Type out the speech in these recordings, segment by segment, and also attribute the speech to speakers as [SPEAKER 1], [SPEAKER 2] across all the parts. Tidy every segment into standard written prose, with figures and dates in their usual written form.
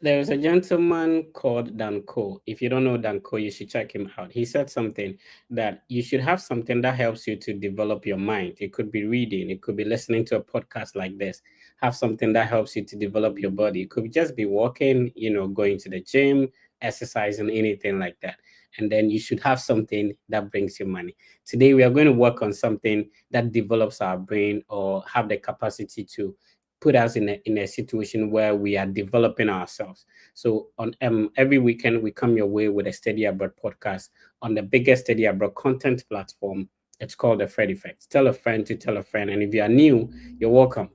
[SPEAKER 1] There's a gentleman called Danko. If you don't know Danko, you should check him out. He said something that you should have something that helps you to develop your mind. It could be reading, it could be listening to a podcast like this. Have something that helps you to develop your body. It could just be walking, going to the gym, exercising, anything like that. And then you should have something that brings you money. Today, we are going to work on something that develops our brain or have the capacity to put us in a situation where we are developing ourselves. So on every weekend we come your way with a Study Abroad podcast on the biggest Study Abroad content platform. It's called the Fred Effect. Tell a friend to tell a friend, and if you are new, you're welcome.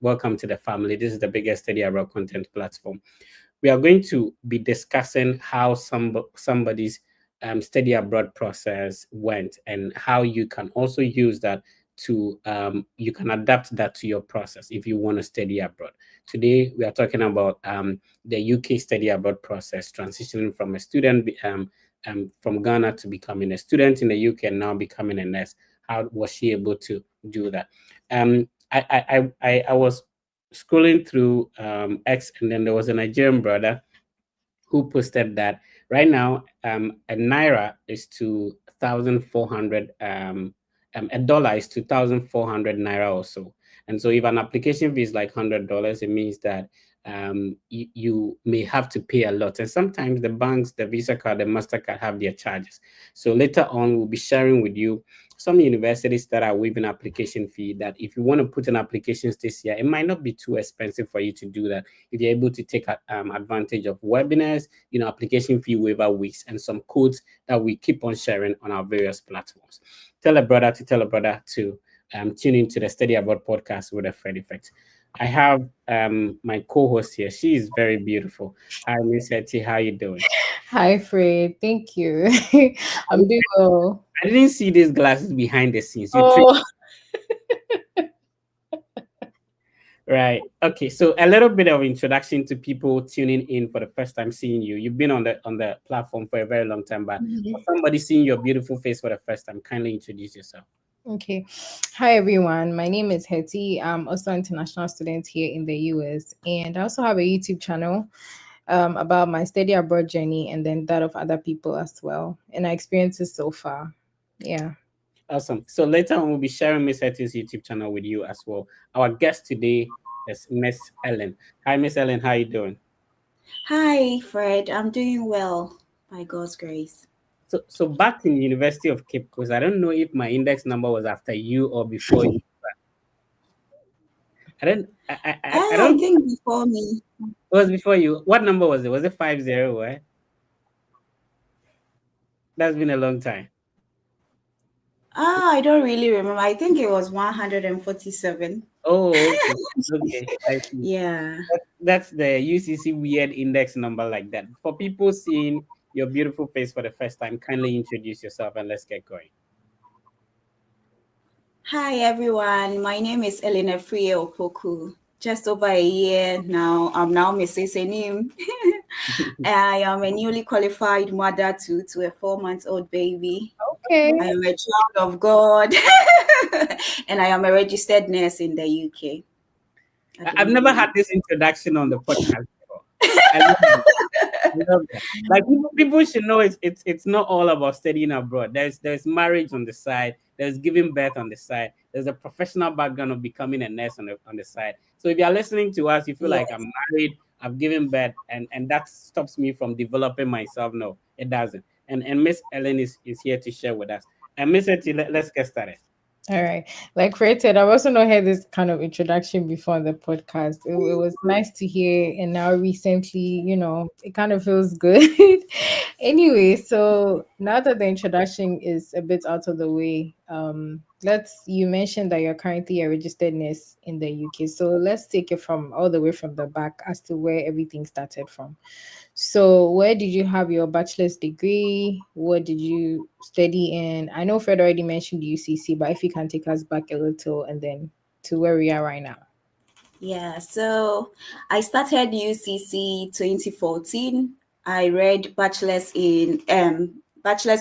[SPEAKER 1] Welcome to the family. This is the biggest Study Abroad content platform. We are going to be discussing how somebody's study abroad process went and how you can also use that to you can adapt that to your process if you want to study abroad. Today we are talking about the UK study abroad process, transitioning from a student from Ghana to becoming a student in the UK and now becoming a nurse. How was she able to do that? I was scrolling through X, and then there was a Nigerian brother who posted that right now a naira is to 1,400 a dollar is 2,400 naira or so. And so if an application fee is like $100, it means that you may have to pay a lot. And sometimes the banks, the Visa card, the MasterCard have their charges. So later on, we'll be sharing with you some universities that are waiving application fee, that if you want to put in applications this year, it might not be too expensive for you to do that if you're able to take advantage of webinars, application fee waiver weeks, and some codes that we keep on sharing on our various platforms. Tell a brother to tell a brother to tune into the Study Abroad podcast with a Fred Effect. I have my co-host here. She is very beautiful. Hi, Miss Hetty. How you doing?
[SPEAKER 2] Hi, Fred. Thank you. I'm doing well.
[SPEAKER 1] I didn't see these glasses behind the scenes. You tricked.
[SPEAKER 2] Oh,
[SPEAKER 1] Right. Okay. So a little bit of introduction to people tuning in for the first time seeing you. You've been on the platform for a very long time, but for
[SPEAKER 2] mhm.
[SPEAKER 1] somebody seeing your beautiful face for the first time, kindly introduce yourself.
[SPEAKER 2] Okay. Hi, everyone. My name is Hetty. I'm also an international student here in the US, and I also have a YouTube channel about my study abroad journey and then that of other people as well, and our experiences so far. Yeah.
[SPEAKER 1] Awesome. So later on, we'll be sharing Miss Hetty's YouTube channel with you as well. Our guest today is Miss Ellen. Hi, Miss Ellen. How you doing?
[SPEAKER 3] Hi, Fred. I'm doing well by God's grace.
[SPEAKER 1] So back in the University of Cape Coast, I don't know if my index number was after you or before you. I don't. I
[SPEAKER 3] I
[SPEAKER 1] don't. It
[SPEAKER 3] think before me.
[SPEAKER 1] was before you. What number was it? Was it 50? Eh? That's been a long time.
[SPEAKER 3] I don't really remember. I think it was 147.
[SPEAKER 1] Oh, okay. Okay. I see.
[SPEAKER 3] Yeah.
[SPEAKER 1] That's the UCC weird index number like that. For people seeing your beautiful face for the first time, kindly introduce yourself and let's get going.
[SPEAKER 3] Hi, everyone. My name is Elena Frie Opoku. Just over a year now. I'm now Mrs. Enim. I am a newly qualified mother to a 4-month-old baby.
[SPEAKER 2] Okay.
[SPEAKER 3] I am a child of God. And I am a registered nurse in the UK at the
[SPEAKER 1] I've never had
[SPEAKER 3] moment.
[SPEAKER 1] this introduction on the podcast before. I love it. I love that. Like people should know it's not all about studying abroad. There's marriage on the side. There's giving birth on the side. There's a professional background of becoming a nurse on the side. So if you're listening to us, you feel like
[SPEAKER 3] Yes.
[SPEAKER 1] I'm married, I've given birth, and that stops me from developing myself. No, it doesn't. And Miss Ellen is here to share with us. And Miss Etty, let's get started.
[SPEAKER 2] All right. Like Fred said, I've also not heard this kind of introduction before on the podcast. It was nice to hear. And now recently, it kind of feels good. Anyway, so now that the introduction is a bit out of the way, you mentioned that you're currently a registered nurse in the UK. So let's take it from all the way from the back as to where everything started from. So, where did you have your bachelor's degree? What did you study in? I know Fred already mentioned UCC, but if you can take us back a little and then to where we are right now.
[SPEAKER 3] Yeah, so I started UCC 2014. I read bachelor's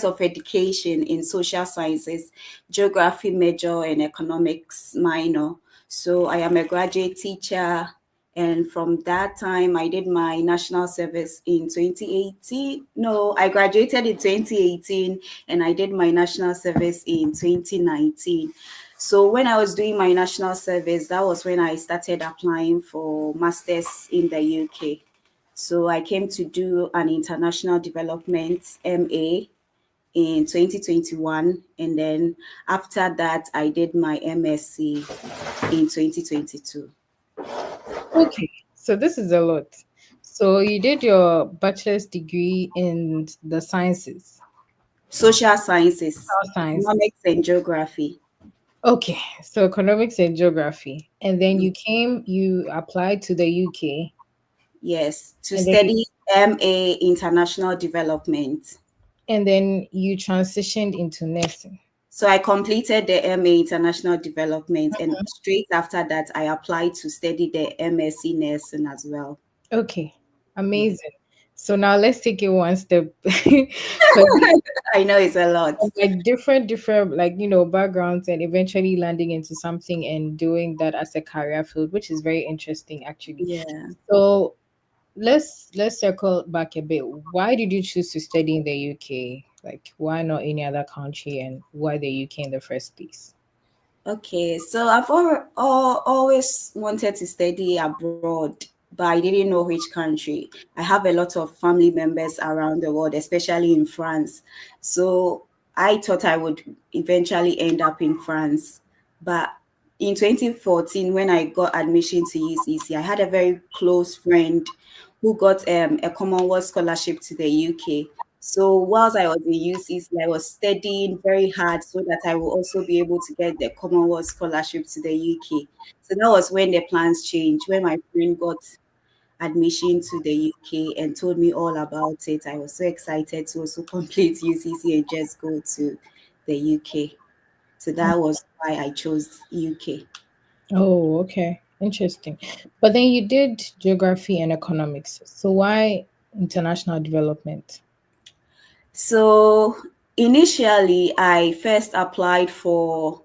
[SPEAKER 3] of education in social sciences, geography major and economics minor. So I am a graduate teacher And from that time, I did my national service in 2018. No, I graduated in 2018 and I did my national service in 2019. So when I was doing my national service, that was when I started applying for masters in the UK. So I came to do an international development MA in 2021, and then after that I did my MSc in 2022.
[SPEAKER 2] Okay, so this is a lot. So you did your bachelor's degree in the sciences,
[SPEAKER 3] Social sciences,
[SPEAKER 2] social sciences.
[SPEAKER 3] economics and geography.
[SPEAKER 2] Okay, so economics and geography. And then you applied to the UK,
[SPEAKER 3] Yes, to
[SPEAKER 2] and then you,
[SPEAKER 3] study MA international development.
[SPEAKER 2] and then you transitioned into nursing.
[SPEAKER 3] So I completed the MA international development, and straight after that I applied to study the MSc nursing as well.
[SPEAKER 2] Okay, amazing. So now let's take it one step because
[SPEAKER 3] I know it's a lot.
[SPEAKER 2] like different like backgrounds and eventually landing into something and doing that as a career field, which is very interesting actually.
[SPEAKER 3] Yeah.
[SPEAKER 2] So let's circle back a bit. Why did you choose to study in the UK? Like why not any other country, and why the UK in the first place?
[SPEAKER 3] Okay, so I've always wanted to study abroad, but I didn't know which country. I have a lot of family members around the world, especially in France. So I thought I would eventually end up in France. But in 2014, when I got admission to UCC, I had a very close friend who got a Commonwealth scholarship to the UK. So whilst I was in UCC, I was studying very hard so that I will also be able to get the Commonwealth scholarship to the UK. So that was when the plans changed. When my friend got admission to the UK and told me all about it, I was so excited to also complete UCC and just go to the UK. So that was why I chose UK.
[SPEAKER 2] Oh, okay. Interesting. But then you did geography and economics. So why international development?
[SPEAKER 3] So initially, I first applied for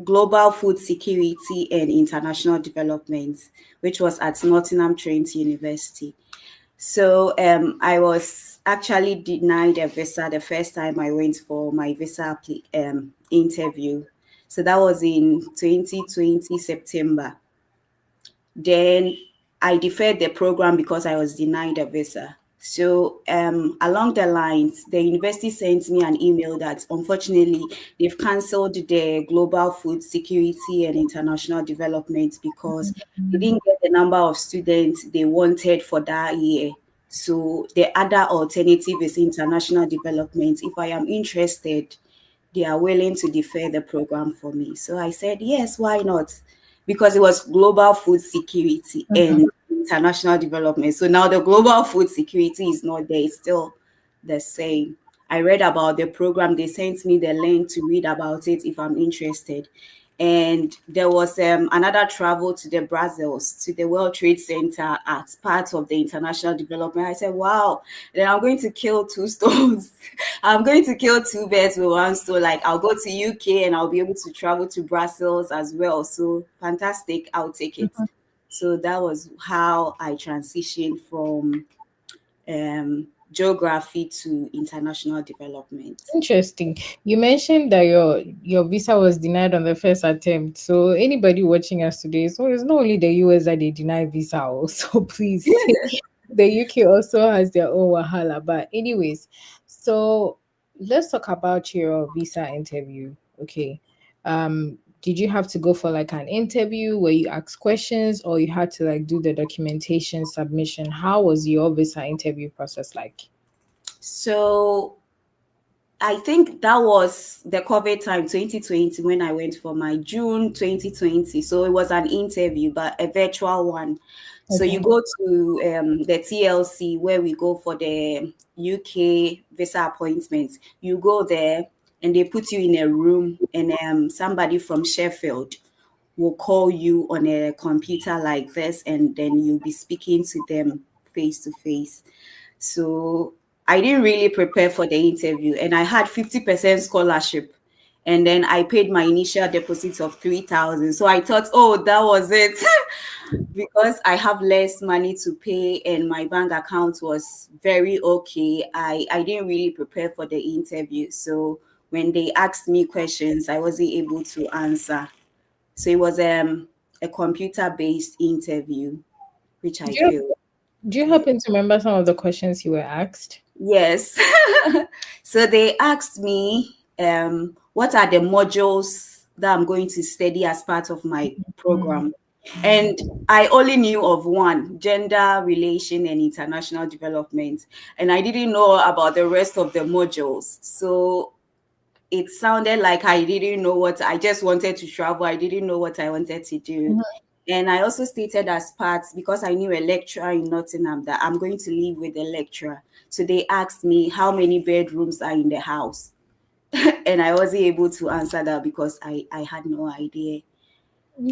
[SPEAKER 3] global food security and international development, which was at Nottingham Trent University. So I was actually denied a visa the first time I went for my visa interview. So that was in 2020 September. Then I deferred the program because I was denied a visa. So along the lines, the university sent me an email that unfortunately they've cancelled the global food security and international development because they didn't get the number of students they wanted for that year. So the other alternative is international development. If I am interested, they are willing to defer the program for me. So I said, yes, why not? Because it was global food security and international development. So now the global food security is not there, it's still the same. I read about the program, they sent me the link to read about it if I'm interested. And there was another travel to the Brussels, to the World Trade Center as part of the international development. I said, wow, then I'm going to kill two stones. I'm going to kill two birds with one stone. Like I'll go to UK and I'll be able to travel to Brussels as well. So fantastic, I'll take it. So that was how I transitioned from geography to international development.
[SPEAKER 2] Interesting. You mentioned that your visa was denied on the first attempt. So anybody watching us today, so it's not only the US that they deny visa also, please. The UK also has their own wahala. But anyways, so let's talk about your visa interview. Okay. Did you have to go for like an interview where you ask questions, or you had to like do the documentation submission? How was your visa interview process like?
[SPEAKER 3] So I think that was the COVID time, 2020, when I went for my June 2020. So it was an interview, but a virtual one. So you
[SPEAKER 2] Okay.
[SPEAKER 3] go to the TLC where we go for the UK visa appointments. You go there and they put you in a room, and somebody from Sheffield will call you on a computer like this, and then you'll be speaking to them face to face. So I didn't really prepare for the interview, and I had 50% scholarship. And then I paid my initial deposit of 3,000. So I thought, oh, that was it. Because I have less money to pay and my bank account was very okay. I didn't really prepare for the interview. So when they asked me questions, I wasn't able to answer. So it was a computer based interview, which
[SPEAKER 2] Do
[SPEAKER 3] I
[SPEAKER 2] you,
[SPEAKER 3] failed.
[SPEAKER 2] do you
[SPEAKER 3] Yeah.
[SPEAKER 2] happen to remember some of the questions you were asked?
[SPEAKER 3] Yes. So they asked me, what are the modules that I'm going to study as part of my
[SPEAKER 2] Mm,
[SPEAKER 3] program? And I only knew of one, gender relation and international development. And I didn't know about the rest of the modules. So it sounded like I didn't know what I just wanted to travel. I didn't know what I wanted to do.
[SPEAKER 2] mhm.
[SPEAKER 3] And I also stated as part, because I knew a lecturer in Nottingham, that I'm going to live with a lecturer. So they asked me how many bedrooms are in the house. And I wasn't able to answer that because I had no idea.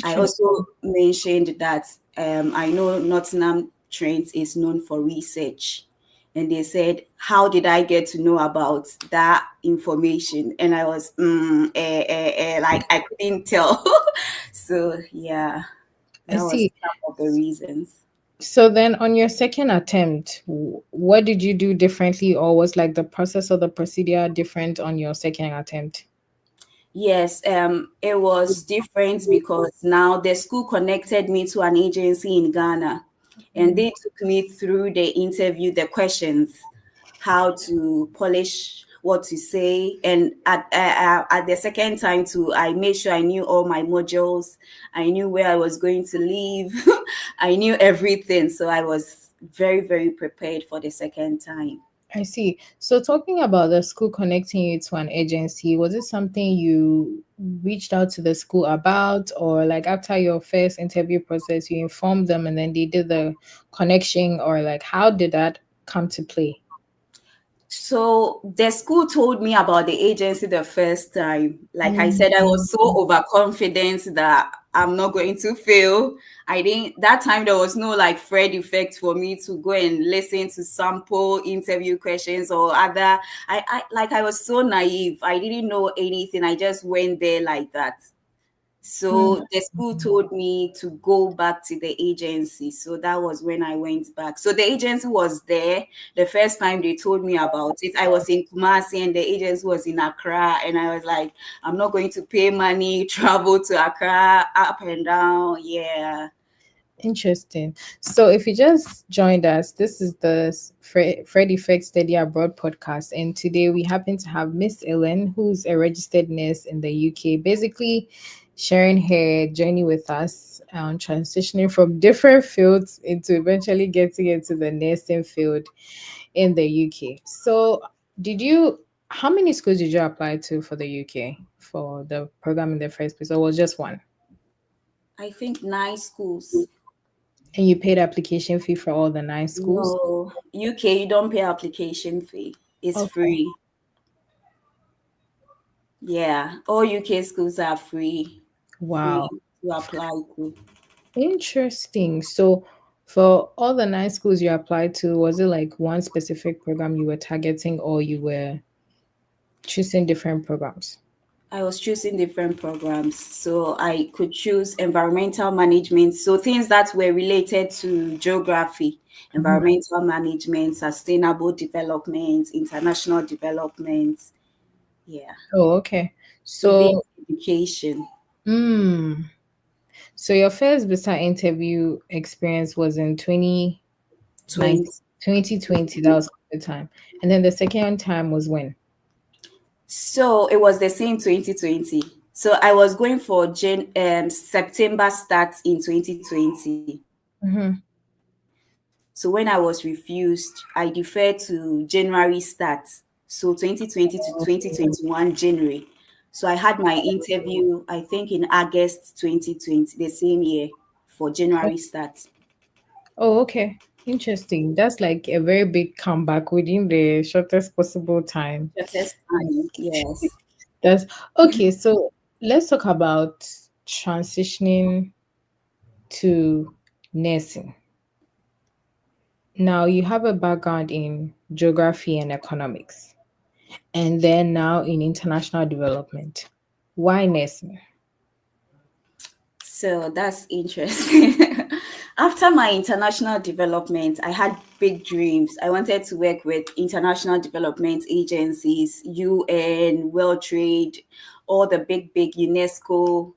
[SPEAKER 3] I also
[SPEAKER 2] Interesting.
[SPEAKER 3] mentioned that I know Nottingham Trent is known for research. And they said, how did I get to know about that information? And I was, like, I couldn't tell. So, yeah,
[SPEAKER 2] I
[SPEAKER 3] that was
[SPEAKER 2] see.
[SPEAKER 3] some of the reasons.
[SPEAKER 2] So then on your second attempt, what did you do differently, or was like the process or the procedure different on your second attempt?
[SPEAKER 3] Yes, it was different because now the school connected me to an agency in Ghana, and
[SPEAKER 2] Mm.
[SPEAKER 3] they took me through the interview, the questions, how to polish what to say, and at the second time too, I made sure I knew all my modules, I knew where I was going to live, I knew everything, so I was very, very prepared for the second time.
[SPEAKER 2] I see. So talking about the school connecting you to an agency, was it something you reached out to the school about, or like after your first interview process, you informed them and then they did the connection, or like how did that come to play?
[SPEAKER 3] So the school told me about the agency the first time. Like I
[SPEAKER 2] Mm.
[SPEAKER 3] said, I was so overconfident that I'm not going to fail. I didn't that time there was no like Fred effect for me to go and listen to sample interview questions or other. I was so naive. I didn't know anything. I just went there like that.
[SPEAKER 2] Mm.
[SPEAKER 3] So the school told me to go back to the agency. So that was when I went back. So the agency was there. The first time they told me about it, I was in Kumasi and the agency was in Accra. And I was like, I'm not going to pay money, travel to Accra, up and down. Yeah.
[SPEAKER 2] Interesting. So, if you just joined us, this is the Fred Effect Steady Abroad podcast, and today we happen to have Miss Ellen, who's a registered nurse in the UK, basically sharing her journey with us on transitioning from different fields into eventually getting into the nursing field in the UK. So, did you? How many schools did you apply to for the UK for the program in the first place, or was just one?
[SPEAKER 3] I think 9 schools.
[SPEAKER 2] And you paid application fee for all the 9 schools?
[SPEAKER 3] No, UK, you don't pay application fee. It's
[SPEAKER 2] Okay.
[SPEAKER 3] free. Yeah. All UK schools are free
[SPEAKER 2] Wow.
[SPEAKER 3] to apply to.
[SPEAKER 2] Interesting. So for all the 9 schools you applied to, was it like one specific program you were targeting, or you were choosing different programs?
[SPEAKER 3] I was choosing different programs. So I could choose environmental management. So things that were related to geography,
[SPEAKER 2] Mhm.
[SPEAKER 3] environmental management, sustainable development, international development. Yeah.
[SPEAKER 2] Oh, okay.
[SPEAKER 3] Even
[SPEAKER 2] So,
[SPEAKER 3] education.
[SPEAKER 2] mm, so your first visa interview experience was in 2019,
[SPEAKER 3] 20.
[SPEAKER 2] 2020. That was the time. And then the second time was when?
[SPEAKER 3] So it was the same 2020. So I was going for September start in 2020.
[SPEAKER 2] Mhm.
[SPEAKER 3] So when I was refused, I deferred to January start. So 2020 to
[SPEAKER 2] Okay.
[SPEAKER 3] 2021 January. So I had my interview, I think in August 2020, the same year for January start.
[SPEAKER 2] Oh, okay. Interesting. That's like a very big comeback within the shortest possible time.
[SPEAKER 3] Shortest time, yes.
[SPEAKER 2] That's okay. So let's talk about transitioning to nursing. Now, you have a background in geography and economics, and then now in international development. Why nursing?
[SPEAKER 3] So that's interesting. After my international development, I had big dreams. I wanted to work with international development agencies, UN, World Trade, all the big UNESCO.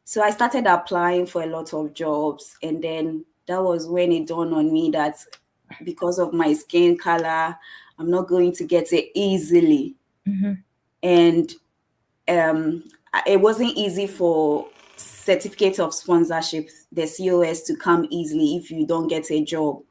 [SPEAKER 3] So I started applying for a lot of jobs. And then that was when it dawned on me that because of my skin color, I'm not going to get it easily.
[SPEAKER 2] Mm-hmm.
[SPEAKER 3] And um, it wasn't easy for certificate of sponsorship, the COS, to come easily if you don't get a job.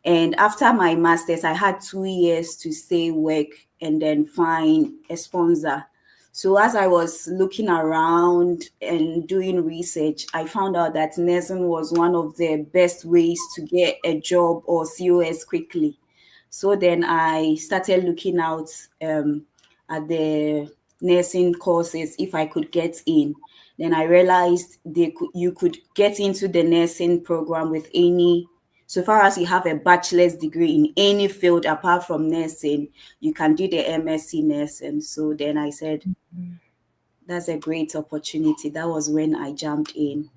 [SPEAKER 3] And after my master's, I had 2 years to stay work and then find a sponsor. So as I was looking around and doing research, I found out that nursing was one of the best ways to get a job or COS quickly. So then I started looking out at the nursing courses if I could get in. Then I realized you could get into the nursing program with any, so far as you have a bachelor's degree in any field apart from nursing, you can do the MSc nursing. So then I said, that's a great opportunity. That was when I jumped in.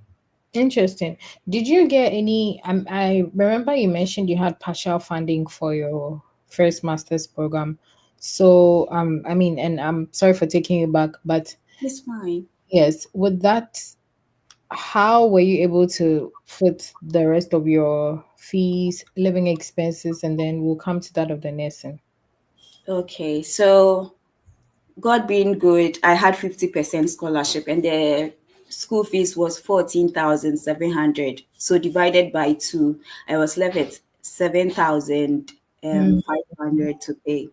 [SPEAKER 2] Interesting. Did you get any? I remember you mentioned you had partial funding for your first master's program. So, I mean, and I'm sorry for taking you back, but
[SPEAKER 3] It's fine.
[SPEAKER 2] yes, with that, how were you able to foot the rest of your fees, living expenses, and then we'll come to that of the nursing?
[SPEAKER 3] Okay, so God being good, I had 50% scholarship and the school fees was 14,700. So divided by two, I was left at 7,500 to pay.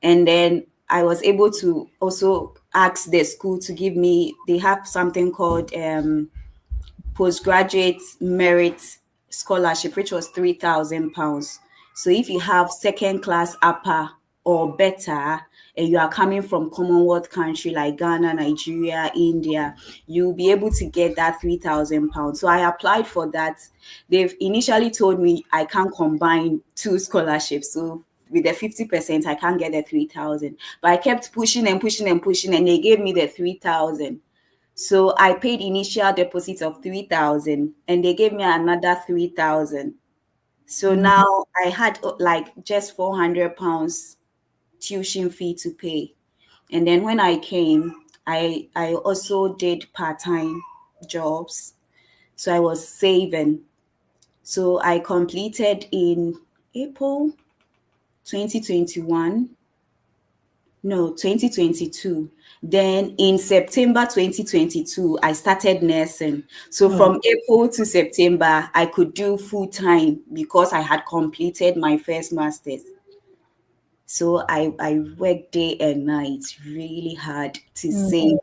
[SPEAKER 3] And then I was able to also ask the school to give me, they have something called postgraduate merit scholarship, which was £3,000. So if you have second class upper or better, and you are coming from Commonwealth country like Ghana, Nigeria, India, you'll be able to get that £3,000. So I applied for that. They've initially told me I can't combine two scholarships. So with the 50%, I can't get the 3,000. But I kept pushing and pushing and pushing, and they gave me the 3,000. So I paid initial deposit of 3,000 and they gave me another 3,000. So now I had like just £400 tuition fee to pay. And then when I came, I also did part-time jobs. So I was saving. So I completed in April 2021. No, 2022. Then in September 2022, I started nursing. So
[SPEAKER 2] Oh,
[SPEAKER 3] from April to September, I could do full time because I had completed my first master's. So I worked day and night really hard to
[SPEAKER 2] mm,
[SPEAKER 3] save.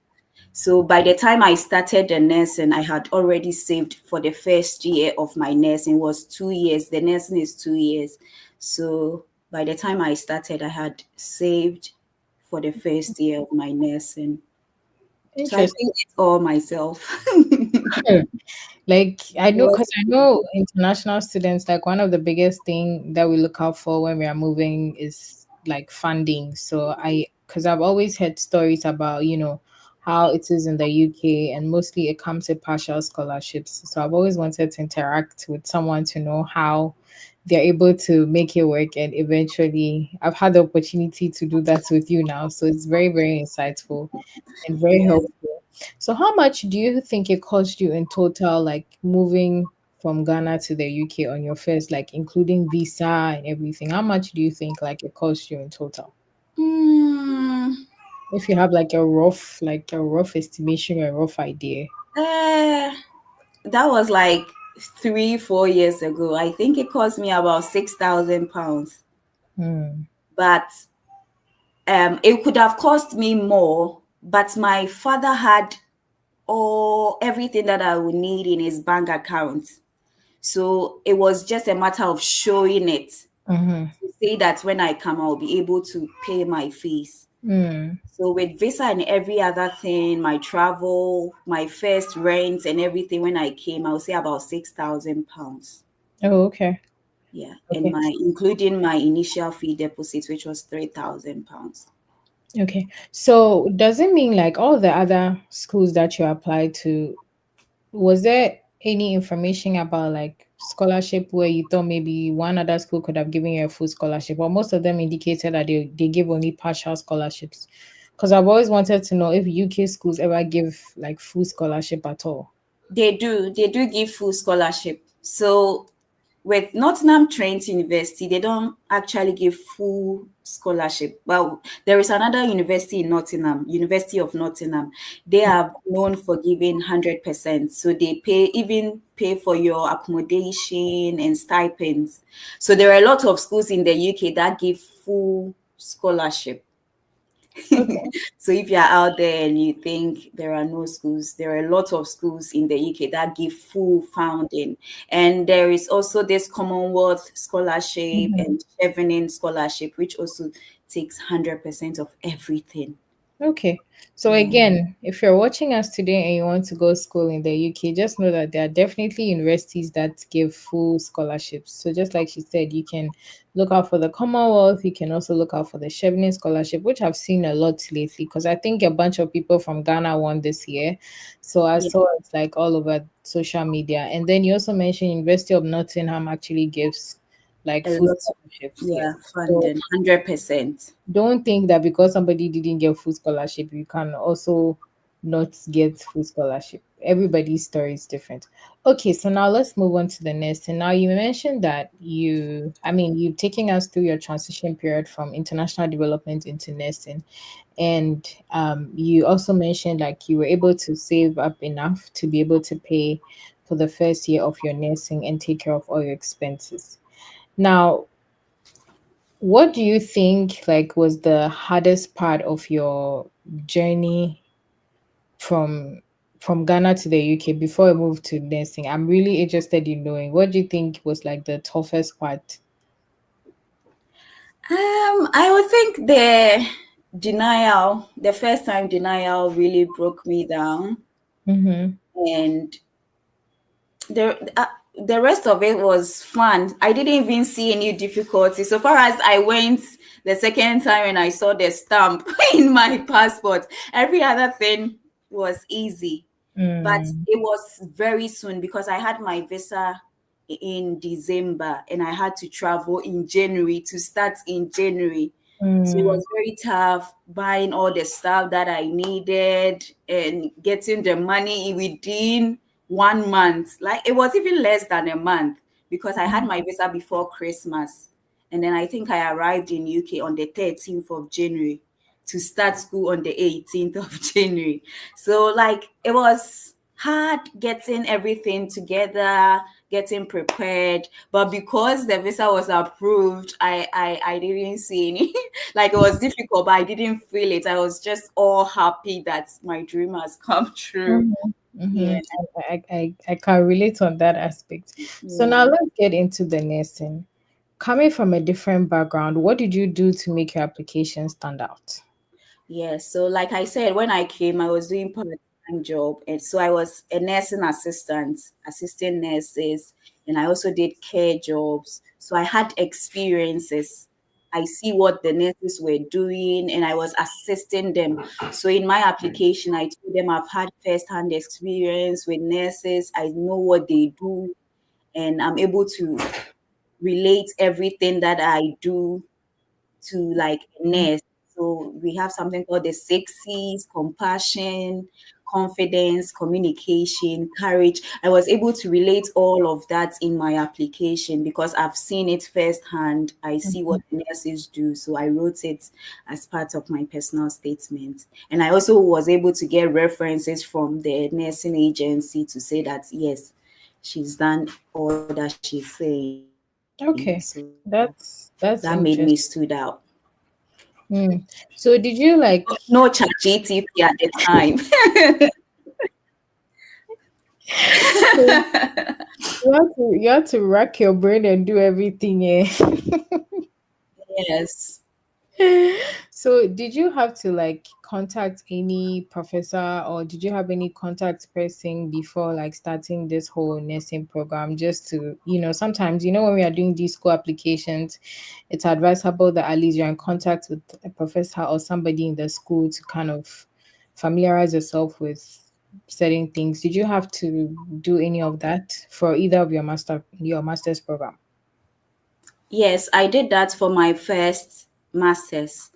[SPEAKER 3] So by the time I started the nursing, I had already saved for the first year of my nursing. It was 2 years. The nursing is 2 years. So by the time I started, I had saved for the first year of my nursing. So I
[SPEAKER 2] interesting.
[SPEAKER 3] paid it all myself.
[SPEAKER 2] Like I know,
[SPEAKER 3] Well,
[SPEAKER 2] because I know international students, like one of the biggest thing that we look out for when we are moving is like funding. So because I've always heard stories about, how it is in the UK, and mostly it comes with partial scholarships. So I've always wanted to interact with someone to know how they're able to make it work. And eventually I've had the opportunity to do that with you now. So it's very, very insightful and very
[SPEAKER 3] yeah.
[SPEAKER 2] helpful. So how much do you think it cost you in total, like moving from Ghana to the UK on your first, like including visa and everything? How much do you think like it cost you in total?
[SPEAKER 3] Hmm.
[SPEAKER 2] If you have like a rough estimation or a rough idea.
[SPEAKER 3] Eh, that was like 3, 4 years ago. I think it cost me about £6,000.
[SPEAKER 2] Hmm.
[SPEAKER 3] But it could have cost me more, but my father had all everything that I would need in his bank account. So it was just a matter of showing it
[SPEAKER 2] Mm-hmm.
[SPEAKER 3] to say that when I come, I'll be able to pay my fees.
[SPEAKER 2] Mm.
[SPEAKER 3] So with visa and every other thing, my travel, my first rent and everything, when I came, I would say about £6,000.
[SPEAKER 2] Oh, okay.
[SPEAKER 3] Yeah, and
[SPEAKER 2] Okay.
[SPEAKER 3] my including my initial fee deposit, which was £3,000.
[SPEAKER 2] Okay. So does it mean like all the other schools that you applied to, was there any information about like scholarship where you thought maybe one other school could have given you a full scholarship? Or most of them indicated that they give only partial scholarships. Because I've always wanted to know if UK schools ever give like full scholarship at all.
[SPEAKER 3] They do give full scholarship. So with Nottingham Trent University, they don't actually give full scholarship. But there is another university in Nottingham, University of Nottingham. They are known for giving 100%. So they pay for your accommodation and stipends. So there are a lot of schools in the UK that give full scholarship.
[SPEAKER 2] Okay.
[SPEAKER 3] So if you're out there and you think there are no schools, there are a lot of schools in the UK that give full funding. And there is also this Commonwealth scholarship
[SPEAKER 2] Mhm.
[SPEAKER 3] and Chevening scholarship, which also takes 100% of everything.
[SPEAKER 2] Okay. So
[SPEAKER 3] Yeah,
[SPEAKER 2] again, if you're watching us today and you want to go school in the UK, just know that there are definitely universities that give full scholarships. So just like she said, you can look out for the Commonwealth, you can also look out for the Chevening scholarship, which I've seen a lot lately because I think a bunch of people from Ghana won this year. So I
[SPEAKER 3] yeah,
[SPEAKER 2] saw it's like all over social media. And then you also mentioned University of Nottingham actually gives like
[SPEAKER 3] a
[SPEAKER 2] full
[SPEAKER 3] lot of,
[SPEAKER 2] scholarships, yes.
[SPEAKER 3] yeah,
[SPEAKER 2] So
[SPEAKER 3] funding, 100%.
[SPEAKER 2] don't think that because somebody didn't get full scholarship, you can also not get full scholarship. Everybody's story is different. Okay, so now let's move on to the next. And now you mentioned that you've taken us through your transition period from international development into nursing. And you also mentioned like you were able to save up enough to be able to pay for the first year of your nursing and take care of all your expenses. Now, what do you think like was the hardest part of your journey from Ghana to the UK before I moved to nursing? I'm really interested in knowing what do you think was like the toughest part?
[SPEAKER 3] I would think the first time denial really broke me down.
[SPEAKER 2] Mm-hmm.
[SPEAKER 3] And the rest of it was fun. I didn't even see any difficulty. So far as I went the second time and I saw the stamp in my passport, every other thing was easy. But
[SPEAKER 2] Mm,
[SPEAKER 3] it was very soon because I had my visa in December and I had to travel in January to start in January. So it
[SPEAKER 2] mm,
[SPEAKER 3] was very tough buying all the stuff that I needed and getting the money within 1 month. Like it was even less than a month because I had my visa before Christmas. And then I think I arrived in UK on the 13th of January to start school on the 18th of January. So like it was hard getting everything together, getting prepared. But because the visa was approved, I didn't see any like it was difficult, but I didn't feel it. I was just all happy that my dream has come true.
[SPEAKER 2] mhm,
[SPEAKER 3] Yeah,
[SPEAKER 2] mhm. I can relate on that aspect. So now
[SPEAKER 3] yeah.
[SPEAKER 2] let's get into the nursing. Coming from a different background, what did you do to make your application stand out?
[SPEAKER 3] Yeah, so like I said, when I came, I was doing part-time job, and so I was a nursing assistant, assisting nurses, and I also did care jobs. So I had experiences. I see what the nurses were doing, and I was assisting them. So in my application, I told them I've had first-hand experience with nurses. I know what they do, and I'm able to relate everything that I do to like a nurse. So we have something called the six C's: compassion, confidence, communication, courage. I was able to relate all of that in my application because I've seen it firsthand. I see what the nurses do. So I wrote it as part of my personal statement. And I also was able to get references from the nursing agency to say that yes, she's done all that she's saying. So
[SPEAKER 2] Okay,
[SPEAKER 3] that made me stood
[SPEAKER 2] that's
[SPEAKER 3] out.
[SPEAKER 2] interesting. Mm. So did you like
[SPEAKER 3] No chat GTP at the time.
[SPEAKER 2] so you have to rack your brain and do everything, eh?
[SPEAKER 3] Yes.
[SPEAKER 2] So did you have to like contact any professor, or did you have any contact person before like starting this whole nursing program? Just to, sometimes, when we are doing these school applications, it's advisable that at least you're in contact with a professor or somebody in the school to kind of familiarize yourself with certain things. Did you have to do any of that for either of your master's program?
[SPEAKER 3] Yes, I did that for my first master's.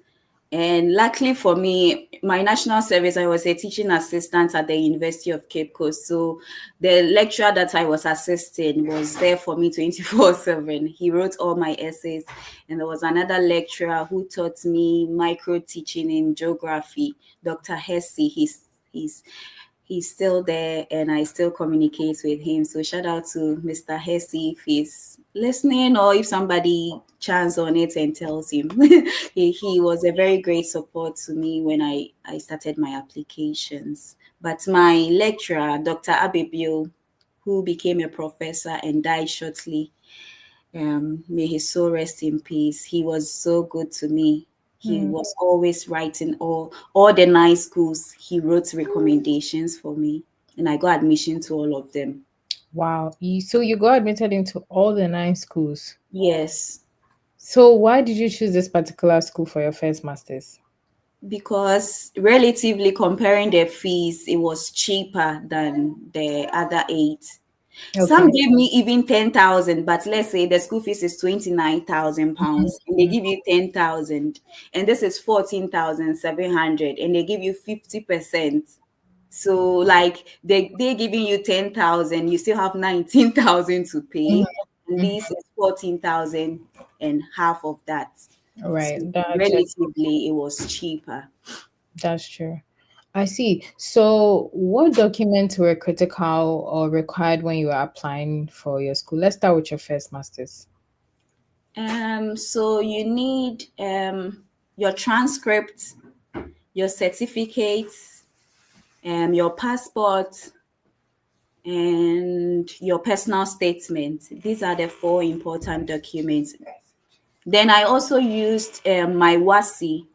[SPEAKER 3] And luckily for me, my national service, I was a teaching assistant at the University of Cape Coast. So the lecturer that I was assisting was there for me 24/7. He wrote all my essays. And there was another lecturer who taught me micro teaching in geography, Dr. Hesse. He's still there and I still communicate with him. So shout out to Mr. Hesse if he's listening or if somebody chance on it and tells him. He was a very great support to me when I started my applications. But my lecturer, Dr. Abebio, who became a professor and died shortly, may his soul rest in peace. He was so good to me. He was always writing all the nice schools. He wrote recommendations for me, and I got admission to all of them.
[SPEAKER 2] Wow. So you got admitted into all the 9 schools.
[SPEAKER 3] Yes,
[SPEAKER 2] So why did you choose this particular school for your first master's?
[SPEAKER 3] because relatively comparing the fees, it was cheaper than the other 8. Some
[SPEAKER 2] Okay.
[SPEAKER 3] gave me even 10,000, but let's say the school fees is 29,000 pounds, and they give you 10,000, and this is 14,700, and they give you 50%. So like they giving you 10,000, you still have 19,000 to pay, and
[SPEAKER 2] Mhm.
[SPEAKER 3] this is 14,000 and half of that.
[SPEAKER 2] Right.
[SPEAKER 3] So
[SPEAKER 2] That's
[SPEAKER 3] relatively, it was cheaper.
[SPEAKER 2] that's true. I see. So what documents were critical or required when you were applying for your school? Let's start with your first master's.
[SPEAKER 3] So you need your transcript, your certificates, your passport, and your personal statement. These are the 4 important documents. Then I also used my WASI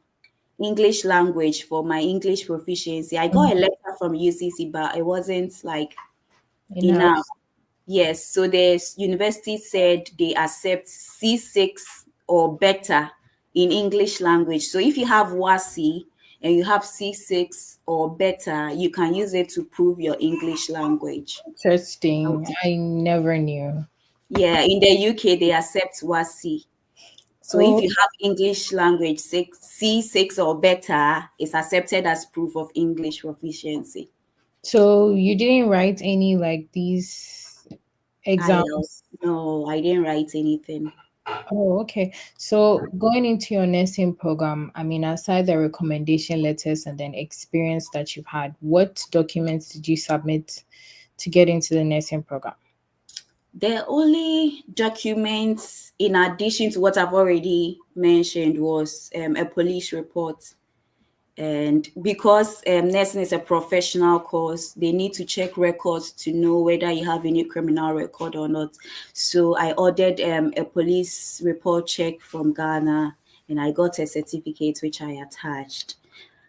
[SPEAKER 3] English language for my English proficiency. I got a letter from UCC, but it wasn't like enough.
[SPEAKER 2] In-house.
[SPEAKER 3] Yes, so the university said they accept C6 or better in English language. So if you have WASI and you have C6 or better, you can use it to prove your English language.
[SPEAKER 2] Interesting. I never knew.
[SPEAKER 3] Yeah, in the UK they accept WASI. So if
[SPEAKER 2] Oh,
[SPEAKER 3] you have English language C6 or better, it's accepted as proof of English proficiency.
[SPEAKER 2] so you didn't write any like these
[SPEAKER 3] IELTS.
[SPEAKER 2] exams?
[SPEAKER 3] No, I didn't write anything.
[SPEAKER 2] Oh, okay. So going into your nursing program, I mean, aside the recommendation letters and then experience that you've had, what documents did you submit to get into the nursing program?
[SPEAKER 3] The only documents, in addition to what I've already mentioned, was a police report. And because nursing is a professional course, they need to check records to know whether you have any criminal record or not. So I ordered a police report check from Ghana, and I got a certificate which I attached.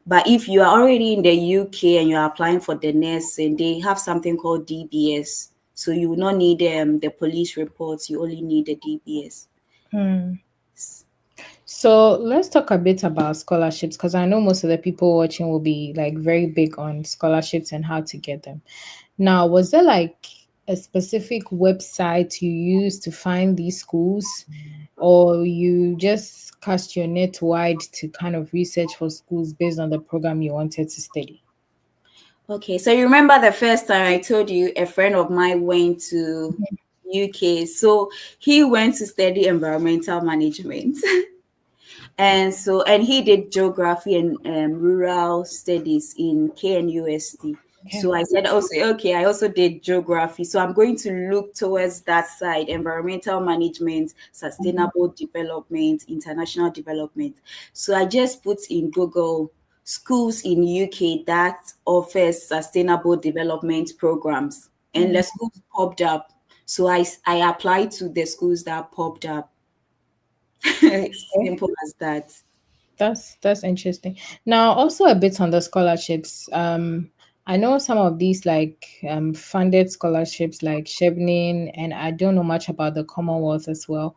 [SPEAKER 3] But if you are already in the UK and you are applying for the nursing, they have something called DBS. So you will not need the police reports. You only need the DBS.
[SPEAKER 2] Hmm. So let's talk a bit about scholarships because I know most of the people watching will be like very big on scholarships and how to get them. Now, was there like a specific website you used to find these schools, or you just cast your net wide to kind of research for schools based on the program you wanted to study?
[SPEAKER 3] Okay, so you remember the first time I told you a friend of mine went to UK. So he went to study environmental management. And he did geography and rural studies in KNUST.
[SPEAKER 2] Okay.
[SPEAKER 3] So I said also, okay, I also did geography. So I'm going to look towards that side, environmental management, sustainable development, international development. So I just put in Google schools in UK that offers sustainable development programs. And the schools popped up. So I applied to the schools that popped up.
[SPEAKER 2] Okay.
[SPEAKER 3] Simple as that.
[SPEAKER 2] That's interesting. Now, also a bit on the scholarships. I know some of these like funded scholarships like Chevening, and I don't know much about the Commonwealth as well.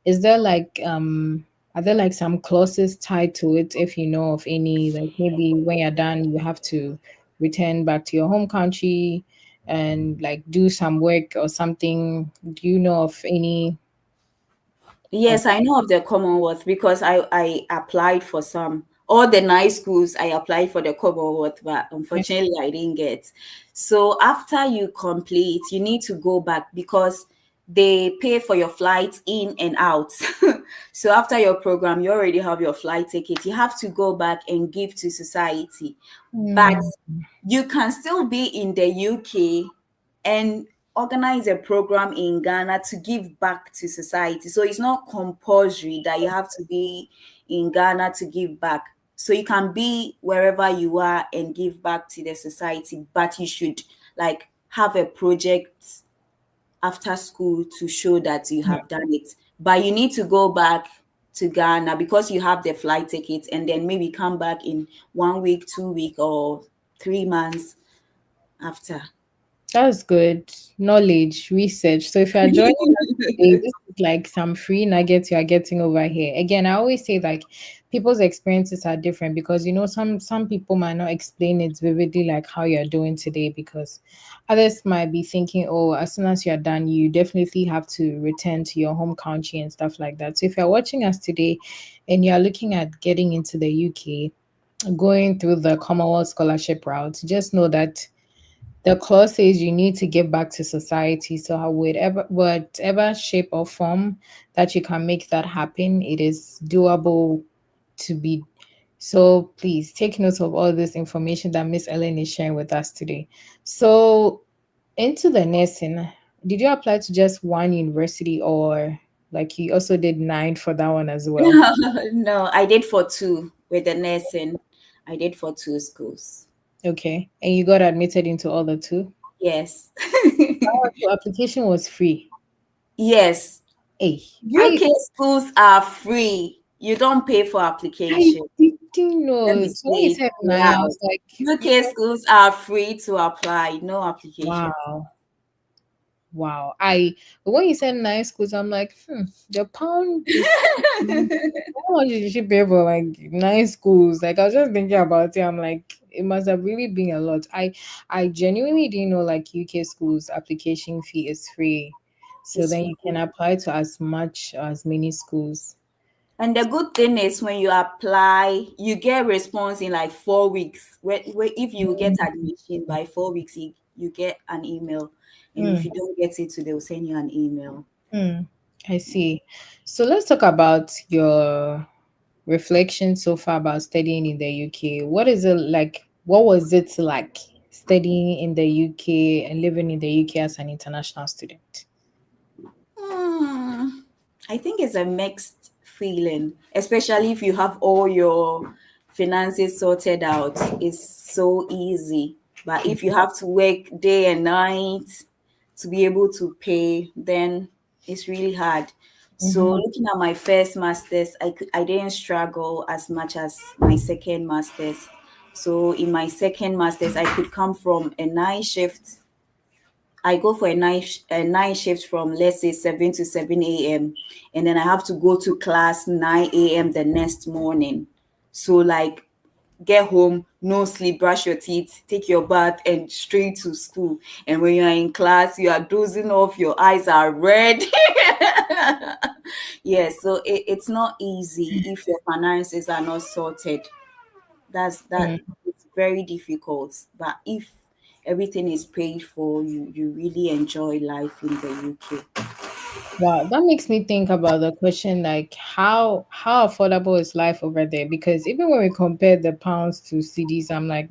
[SPEAKER 2] Is there like are there like some clauses tied to it if you know of any, like maybe when you're done you have to return back to your home country and like do some work or something? Do you know of any of
[SPEAKER 3] Yes, I know of the Commonwealth because I applied for some. All the nice schools, I applied for the Commonwealth, but unfortunately I didn't get. So after you complete, you need to go back because they pay for your flight in and out. So after your program, you already have your flight ticket. You have to go back and give to society. But
[SPEAKER 2] Mm,
[SPEAKER 3] you can still be in the UK and organize a program in Ghana to give back to society. So it's not compulsory that you have to be in Ghana to give back. So you can be wherever you are and give back to the society, but you should like have a project after school to show that you have done it. But you need to go back to Ghana because you have the flight ticket and then maybe come back in 1 week, 2 week, or 3 months after.
[SPEAKER 2] that's good. Knowledge, research. So if you are joining us today, this is like some free nuggets you are getting over here. Again, I always say like people's experiences are different because you know some people might not explain it vividly like how you're doing today because others might be thinking, oh, as soon as you're done, you definitely have to return to your home country and stuff like that. So if you're watching us today and you're looking at getting into the UK, going through the Commonwealth scholarship route, just know that the clause says you need to give back to society. So how whatever shape or form that you can make that happen, it is doable to be. So please take note of all this information that Miss Ellen is sharing with us today. So into the nursing, did you apply to just one university or like you also did nine for that one as well?
[SPEAKER 3] No, I did for two with the nursing. I did for two schools.
[SPEAKER 2] Okay. And you got admitted into all the two?
[SPEAKER 3] Yes.
[SPEAKER 2] Oh, so application was free.
[SPEAKER 3] Yes.
[SPEAKER 2] Hey,
[SPEAKER 3] UK schools are free. You don't pay for
[SPEAKER 2] I
[SPEAKER 3] application.
[SPEAKER 2] didn't
[SPEAKER 3] Let
[SPEAKER 2] know.
[SPEAKER 3] me
[SPEAKER 2] So when you
[SPEAKER 3] say it
[SPEAKER 2] said nine, I
[SPEAKER 3] loud.
[SPEAKER 2] was like, you
[SPEAKER 3] UK
[SPEAKER 2] know,
[SPEAKER 3] schools are free to apply, no application.
[SPEAKER 2] wow, wow. But when you said nine schools, I'm like, the pound is how much did she pay for like nine schools? Like I was just thinking about it. I'm like, it must have really been a lot. I genuinely didn't know like UK schools application fee is free. So
[SPEAKER 3] It's
[SPEAKER 2] then you can apply to as much as many schools.
[SPEAKER 3] And the good thing is when you apply, you get response in like 4 weeks. If you get admission by 4 weeks, you get an email. And if
[SPEAKER 2] Mm.
[SPEAKER 3] you don't get it, they'll send you an email.
[SPEAKER 2] Hmm, I see. So let's talk about your reflection so far about studying in the UK. What is it like? What was it like studying in the UK and living in the UK as an international student?
[SPEAKER 3] Hmm. I think it's a mixed feeling, especially if you have all your finances sorted out. It's so easy. But if you have to work day and night to be able to pay, then it's really hard. So
[SPEAKER 2] Mm-hmm.
[SPEAKER 3] looking at my first masters, I didn't struggle as much as my second masters. So in my second masters, I could come from a night shift. I go for a night shift from let's say 7 to 7 a.m. and then I have to go to class 9 a.m. the next morning. So like get home, no sleep, brush your teeth, take your bath, and straight to school. And when you are in class, you are dozing off, your eyes are red. Yes, so it's not easy if your finances are not sorted. That it's very difficult. But if everything is paid for, you really enjoy life in the UK.
[SPEAKER 2] Wow, that makes me think about the question like how affordable is life over there? Because even when we compare the pounds to CDs, I'm like,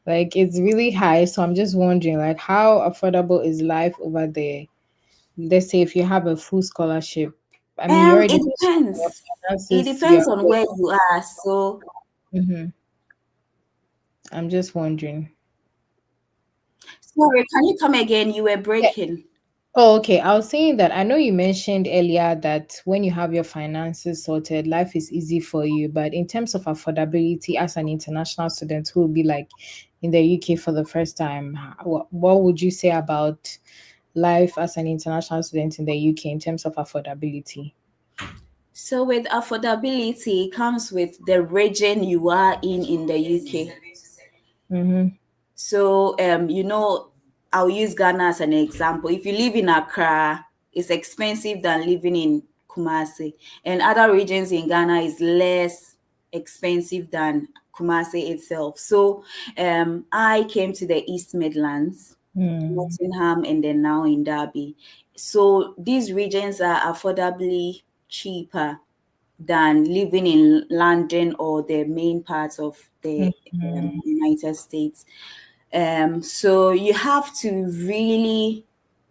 [SPEAKER 2] like it's really high. So I'm just wondering, like, how affordable is life over there? Let's say if you have a full scholarship. I mean, you already
[SPEAKER 3] It
[SPEAKER 2] mentioned your
[SPEAKER 3] depends. It
[SPEAKER 2] finances,
[SPEAKER 3] depends
[SPEAKER 2] your
[SPEAKER 3] on where you are. So
[SPEAKER 2] I'm just wondering.
[SPEAKER 3] sorry, can you come again? You were
[SPEAKER 2] Yeah,
[SPEAKER 3] breaking.
[SPEAKER 2] Oh, okay. I was saying that I know you mentioned earlier that when you have your finances sorted, life is easy for you. But in terms of affordability, as an international student who will be like in the UK for the first time, what would you say about life as an international student in the UK in terms of affordability?
[SPEAKER 3] So with affordability, it comes with the region you are in the UK.
[SPEAKER 2] Mm-hmm.
[SPEAKER 3] So, I'll use Ghana as an example. If you live in Accra, it's expensive than living in Kumasi, and other regions in Ghana is less expensive than Kumasi itself. So, I came to the East Midlands,
[SPEAKER 2] Mm.
[SPEAKER 3] Nottingham, and then now in Derby. So these regions are affordably cheaper than living in London or the main parts of the
[SPEAKER 2] Mhm.
[SPEAKER 3] United States. So you have to really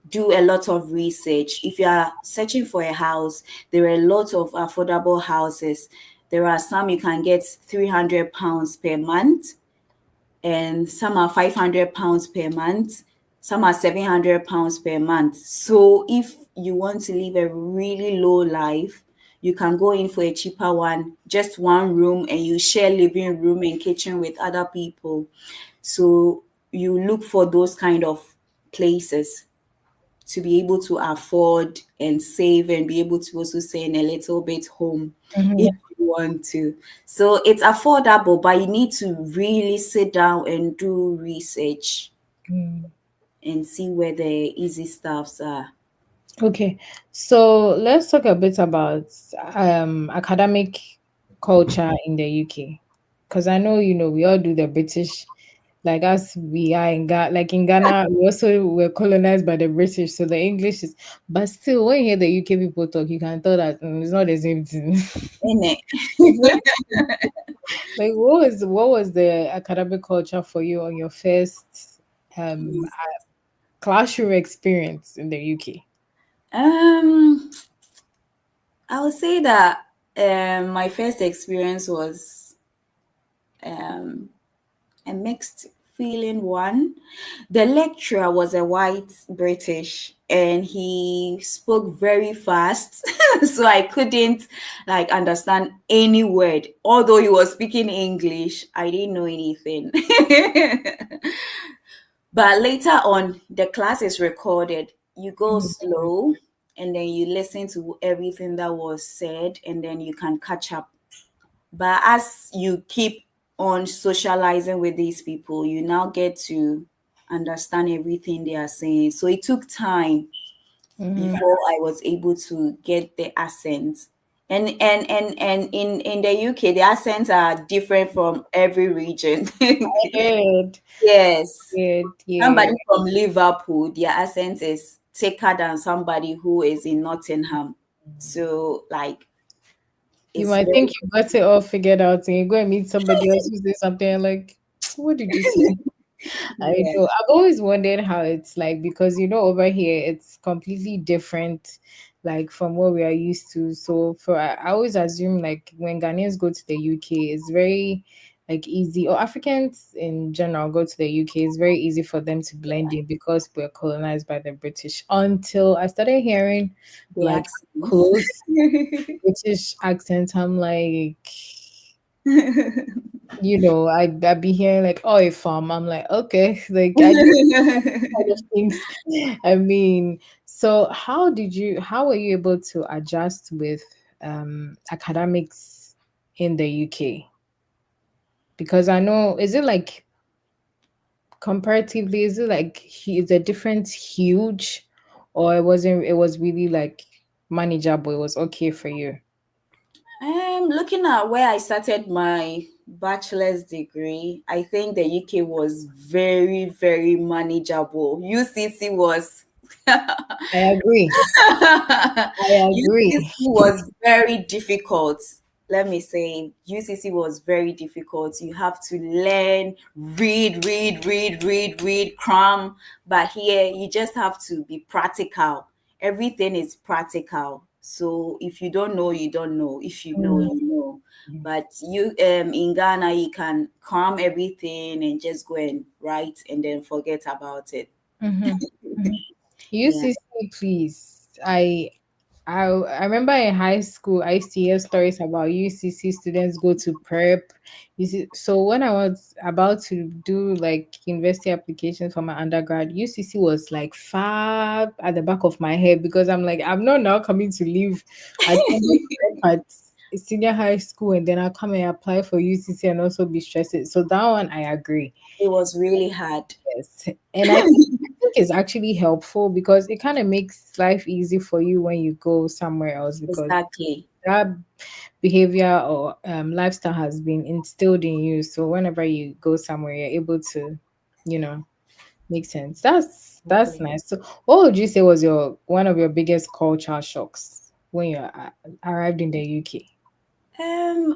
[SPEAKER 3] do a lot of research. If you are searching for a house, there are a lot of affordable houses. There are some you can get £300 per month, and some are £500 per month, some are £700 per month. So if you want to live a really low life, you can go in for a cheaper one, just one room, and you share living room and kitchen with other people. So you look for those kind of places to be able to afford and save and be able to also send a little bit home if
[SPEAKER 2] Mhm.
[SPEAKER 3] you want to. So it's affordable, but you need to really sit down and do research
[SPEAKER 2] Mm.
[SPEAKER 3] and see where the easy stuffs are.
[SPEAKER 2] Okay, so let's talk a bit about academic culture in the UK, because I know we all do the British, like us we are in Ghana, like in Ghana we also were colonized by the British, so the English is, but still when you hear the UK people talk, you can tell that it's not the same thing.
[SPEAKER 3] Innit?
[SPEAKER 2] It's not, like what was the academic culture for you on your first classroom experience in the UK?
[SPEAKER 3] um, I would say that my first experience was um a mixed feeling one. The lecturer was a white British and he spoke very fast. So I couldn't like understand any word. Although he was speaking English, I didn't know anything. But later on, the class is recorded. You go slow and then you listen to everything that was said and then you can catch up. But as you keep on socializing with these people, you now get to understand everything they are saying. So it took time
[SPEAKER 2] Mm-hmm.
[SPEAKER 3] before I was able to get the accent. And in the UK, the accents are different from every region.
[SPEAKER 2] Good.
[SPEAKER 3] Yes.
[SPEAKER 2] Good, yeah.
[SPEAKER 3] Somebody from Liverpool, their accent is thicker than somebody who is in Nottingham. So like
[SPEAKER 2] You
[SPEAKER 3] it's
[SPEAKER 2] might
[SPEAKER 3] very
[SPEAKER 2] think you got it all figured out and you go and meet somebody else who says something and like, what did you say? I
[SPEAKER 3] yeah.
[SPEAKER 2] know. I've always wondered how it's like because over here it's completely different, like from what we are used to. So I always assume like when Ghanaians go to the UK, it's very like easy, or Africans in general go to the UK, it's very easy for them to blend in because we're colonized by the British. Until I started hearing
[SPEAKER 3] The
[SPEAKER 2] like
[SPEAKER 3] accents.
[SPEAKER 2] close British accent, I'm like, I'd be hearing like, oh, a farm. I'm like, okay, like I do kind of things. I mean, so how were you able to adjust with academics in the UK? Because I know, is it like comparatively, is it like is the difference huge, or it was really like manageable, it was okay for you?
[SPEAKER 3] Looking at where I started my bachelor's degree, I think the UK was very, very manageable. UCC was
[SPEAKER 2] I agree. I
[SPEAKER 3] UCC
[SPEAKER 2] agree.
[SPEAKER 3] was very difficult. Let me say, UCC was very difficult. You have to learn, read, cram. But here, you just have to be practical. Everything is practical. So if you don't know, you don't know. If you know,
[SPEAKER 2] Mm,
[SPEAKER 3] you know. But you in Ghana, you can cram everything and just go and write and then forget about it.
[SPEAKER 2] mhm, mhm.
[SPEAKER 3] Yeah.
[SPEAKER 2] UCC please. I remember in high school I used to hear stories about UCC students go to prep. You see, so when I was about to do like university applications for my undergrad, UCC was like far at the back of my head because I'm like, I'm not now coming to live attending prep at senior high school and then I'll come and apply for UCC and also be stressed. So that one I agree.
[SPEAKER 3] It was really hard.
[SPEAKER 2] Yes. And I think it's actually helpful because it kind of makes life easy for you when you go somewhere else because
[SPEAKER 3] Exactly.
[SPEAKER 2] that behavior or lifestyle has been instilled in you. So whenever you go somewhere, you're able to, you know, make sense. That's
[SPEAKER 3] Okay.
[SPEAKER 2] nice. So what would you say was your one of your biggest culture shocks when you arrived in the UK?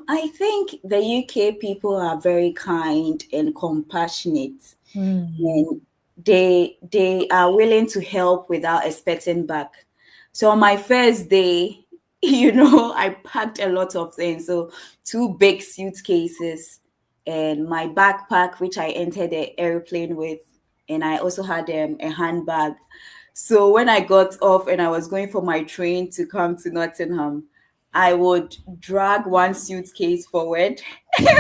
[SPEAKER 3] I think the UK people are very kind and compassionate,
[SPEAKER 2] Hmm.
[SPEAKER 3] and they are willing to help without expecting back. So on my first day, I packed a lot of things. So two big suitcases and my backpack, which I entered the airplane with, and I also had a handbag. So when I got off and I was going for my train to come to Nottingham, I would drag one suitcase forward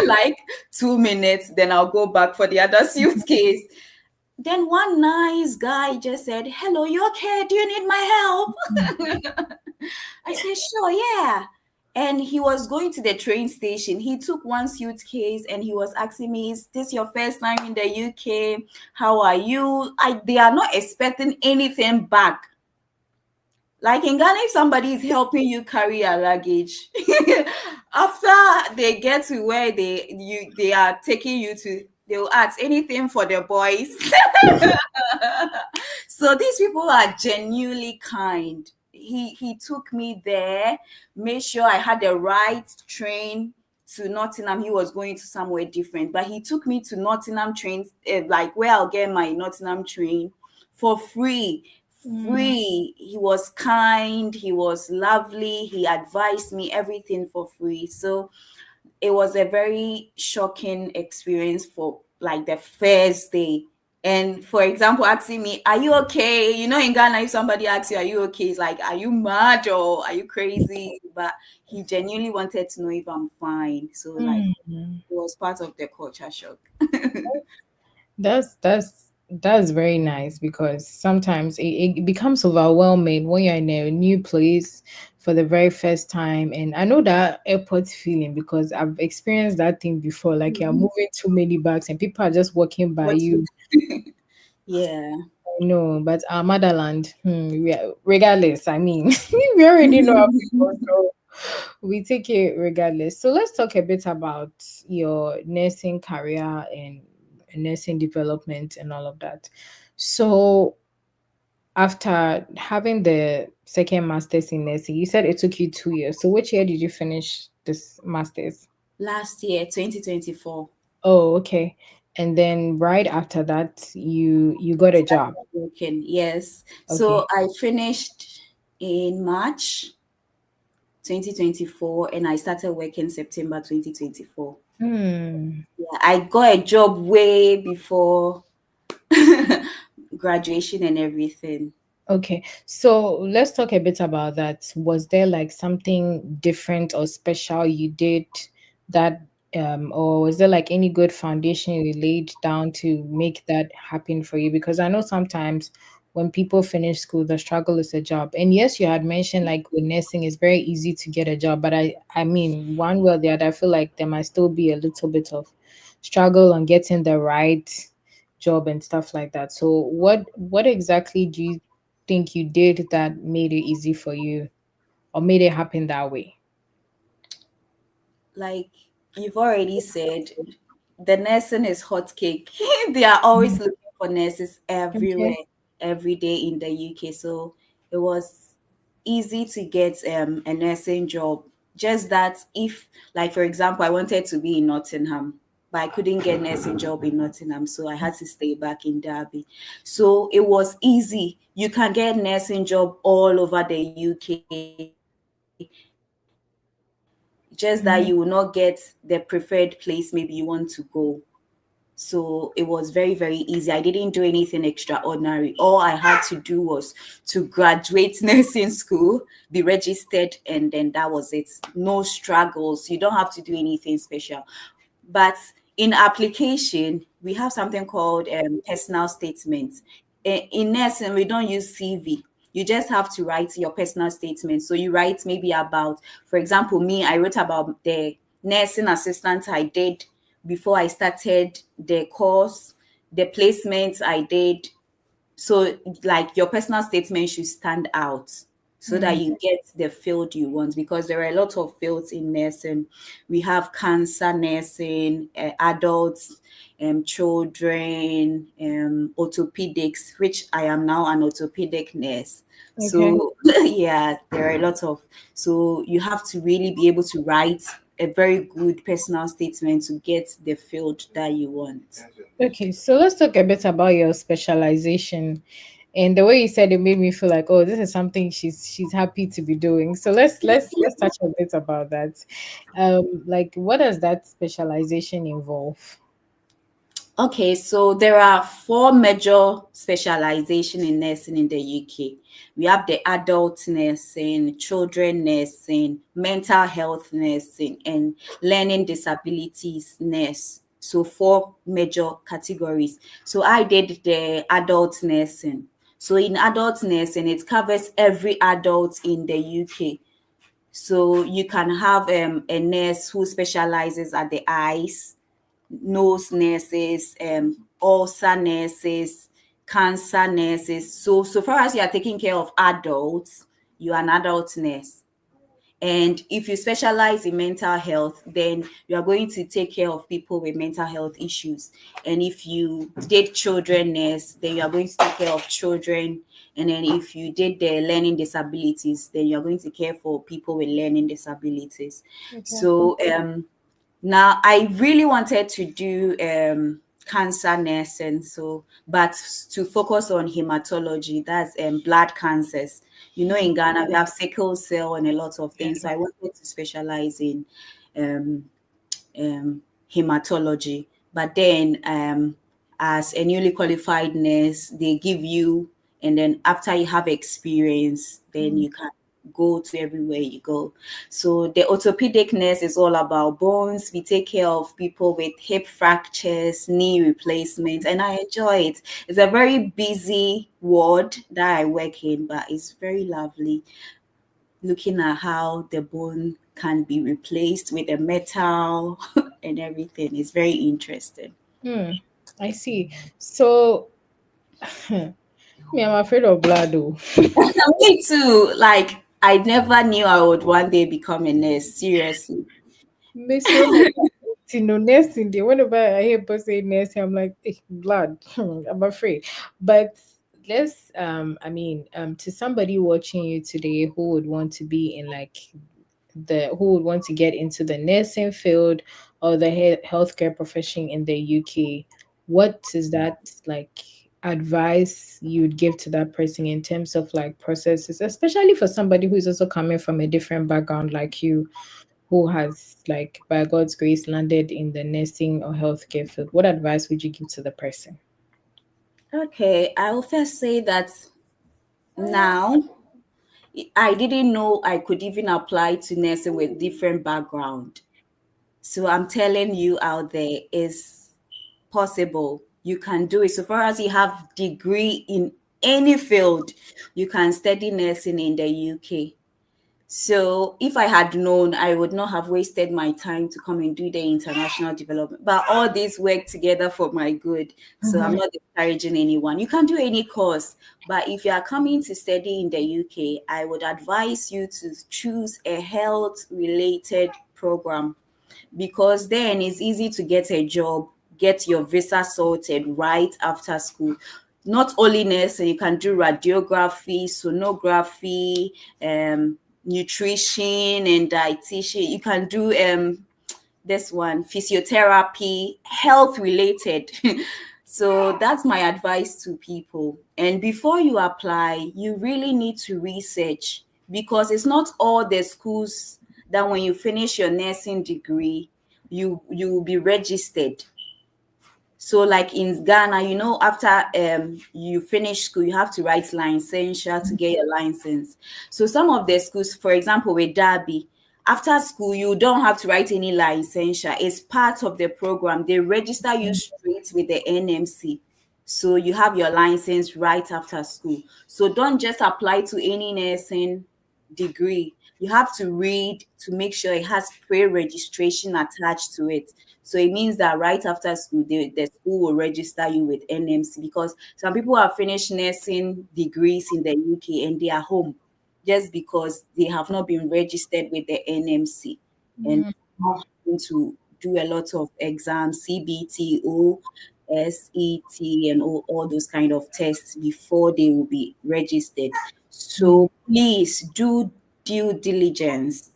[SPEAKER 3] like 2 minutes, then I'll go back for the other suitcase. Then one nice guy just said, "Hello, you okay? Do you need my help?" I said, "Sure, yeah." And he was going to the train station. He took one suitcase and he was asking me, "Is this your first time in the UK? How are you?" They are not expecting anything back. Like in Ghana, if somebody is helping you carry your luggage, after they get to where they are taking you to, they will ask anything for the boys. So these people are genuinely kind. He took me there, made sure I had the right train to Nottingham. He was going to somewhere different, but he took me to Nottingham trains, like where I'll get my Nottingham train for free.
[SPEAKER 2] Hmm.
[SPEAKER 3] Free. He was kind, he was lovely, he advised me everything for free. So it was a very shocking experience for like the first day. And for example, asking me, "Are you okay?" In Ghana, if somebody asks you, "Are you okay?" It's like, "Are you mad or are you crazy?" But he genuinely wanted to know if I'm fine. So like
[SPEAKER 2] Hmm.
[SPEAKER 3] it was part of the culture shock.
[SPEAKER 2] That's very nice because sometimes it becomes overwhelming when you're in a new place for the very first time. And I know that airport feeling because I've experienced that thing before. Like you're
[SPEAKER 3] Mhm.
[SPEAKER 2] moving too many bags and people are just walking by
[SPEAKER 3] What you
[SPEAKER 2] you.
[SPEAKER 3] Yeah.
[SPEAKER 2] No, but our motherland, regardless, I mean, we already know how people go. We take it regardless. So let's talk a bit about your nursing career and nursing development and all of that. So after having the second master's in nursing, you said it took you 2 years. So which year did you finish this master's?
[SPEAKER 3] Last year, 2024.
[SPEAKER 2] Oh, okay. And then right after that, you got a job.
[SPEAKER 3] Working, yes. So
[SPEAKER 2] Okay.
[SPEAKER 3] I finished in March 2024 and I started working September 2024.
[SPEAKER 2] Hmm.
[SPEAKER 3] Yeah, I got a job way before graduation and everything.
[SPEAKER 2] Okay, so let's talk a bit about that. Was there like something different or special you did that, or was there like any good foundation you laid down to make that happen for you? Because I know sometimes when people finish school, the struggle is a job. And yes, you had mentioned like with nursing, it's very easy to get a job, but I mean, one way or the other, I feel like there might still be a little bit of struggle on getting the right job and stuff like that. So what exactly do you think you did that made it easy for you or made it happen that way?
[SPEAKER 3] Like you've already said, the nursing is hot cake. They are always
[SPEAKER 2] Mhm.
[SPEAKER 3] looking for nurses everywhere,
[SPEAKER 2] Okay.
[SPEAKER 3] every day in the UK. So it was easy to get a nursing job. Just that if, like for example, I wanted to be in Nottingham, but I couldn't get nursing job in Nottingham, so I had to stay back in Derby. So it was easy. You can get nursing job all over the UK, just that you will not get the preferred place maybe you want to go. So So it was very, very easy. I didn't do anything extraordinary. All I had to do was to graduate nursing school, be registered, and then that was it. No struggles. You don't have to do anything special. But in application, we have something called personal statements. In nursing, we don't use CV. You just have to write your personal statement. So you write maybe about, for example, me, I wrote about the nursing assistant I did before I started the course, the placements I did. So, like, your personal statement should stand out so that
[SPEAKER 2] Mm.
[SPEAKER 3] you get the field you want, because there are a lot of fields in nursing. We have cancer nursing, adults, children, orthopedics, which I am now an orthopedic nurse.
[SPEAKER 2] Okay.
[SPEAKER 3] So, yeah, there are a lot of. So, you have to really be able to write a very good personal statement to get the field that you want.
[SPEAKER 2] Okay, so let's talk a bit about your specialization. And the way you said it made me feel like, oh, this is something she's happy to be doing. So let's touch a bit about that. Like, what does that specialization involve?
[SPEAKER 3] Okay, so there are four major specialization in nursing in the UK. We have the adult nursing, children nursing, mental health nursing, and learning disabilities nurse. So four major categories. So I did the adult nursing. So in adult nursing, it covers every adult in the UK. So you can have a nurse who specializes at the eyes, nose nurses, ulcer nurses, cancer nurses. So far as you are taking care of adults, you are an adult nurse. And if you specialize in mental health, then you are going to take care of people with mental health issues. And if you did children nurse, then you are going to take care of children. And then if you did the learning disabilities, then you are going to care for people with learning disabilities.
[SPEAKER 2] Okay.
[SPEAKER 3] So now, I really wanted to do cancer nursing, so but to focus on hematology, that's blood cancers. You know, in Ghana we have sickle cell and a lot of things. So I wanted to specialize in um, hematology. But then, as a newly qualified nurse, they give you, and then after you have experience, then
[SPEAKER 2] Mm.
[SPEAKER 3] you can go to everywhere you go. So the orthopedic nurse is all about bones. We take care of people with hip fractures, knee replacements, and I enjoy it. It's a very busy ward that I work in, but it's very lovely looking at how the bone can be replaced with a metal and everything. Is very interesting.
[SPEAKER 2] Hmm. I see. So me, I'm afraid of blood though.
[SPEAKER 3] Me too. Like, I never knew I would one day become a nurse. Seriously.
[SPEAKER 2] Me so much. You know, nursing day. Whenever I hear people say nursing, I'm like, eh, blood. I'm afraid. But let's I mean, to somebody watching you today who would want to be in like who would want to get into the nursing field or the healthcare profession in the UK, what is that like advice you would give to that person in terms of like processes, especially for somebody who is also coming from a different background like you, who has like by God's grace landed in the nursing or healthcare field? What advice would you give to the person?
[SPEAKER 3] Okay, I will first say that now I didn't know I could even apply to nursing with different background. So I'm telling you out there, is possible. You can do it. So far as you have degree in any field, you can study nursing in the UK. So if I had known, I would not have wasted my time to come and do the international development. But all these work together for my good. So I'm
[SPEAKER 2] Mhm.
[SPEAKER 3] not discouraging anyone. You can do any course, but if you are coming to study in the UK, I would advise you to choose a health related program, because then it's easy to get a job, get your visa sorted right after school. Not only nursing, you can do radiography, sonography, nutrition and dietitian. You can do this one, physiotherapy, health related. So that's my advice to people. And before you apply, you really need to research, because it's not all the schools that when you finish your nursing degree, you will be registered. So like in Ghana, after you finish school, you have to write licensure to get your license. So some of the schools, for example, with Derby, after school, you don't have to write any licensure. It's part of the program. They register you straight with the NMC. So you have your license right after school. So don't just apply to any nursing degree. You have to read to make sure it has pre-registration attached to it. So it means that right after school, the school will register you with NMC, because some people have finished nursing degrees in the UK and they are home just because they have not been registered with the NMC, and not having to do a lot of exams, CBT, SET, and all those kind of tests before they will be registered.
[SPEAKER 2] Mm.
[SPEAKER 3] So please do due diligence,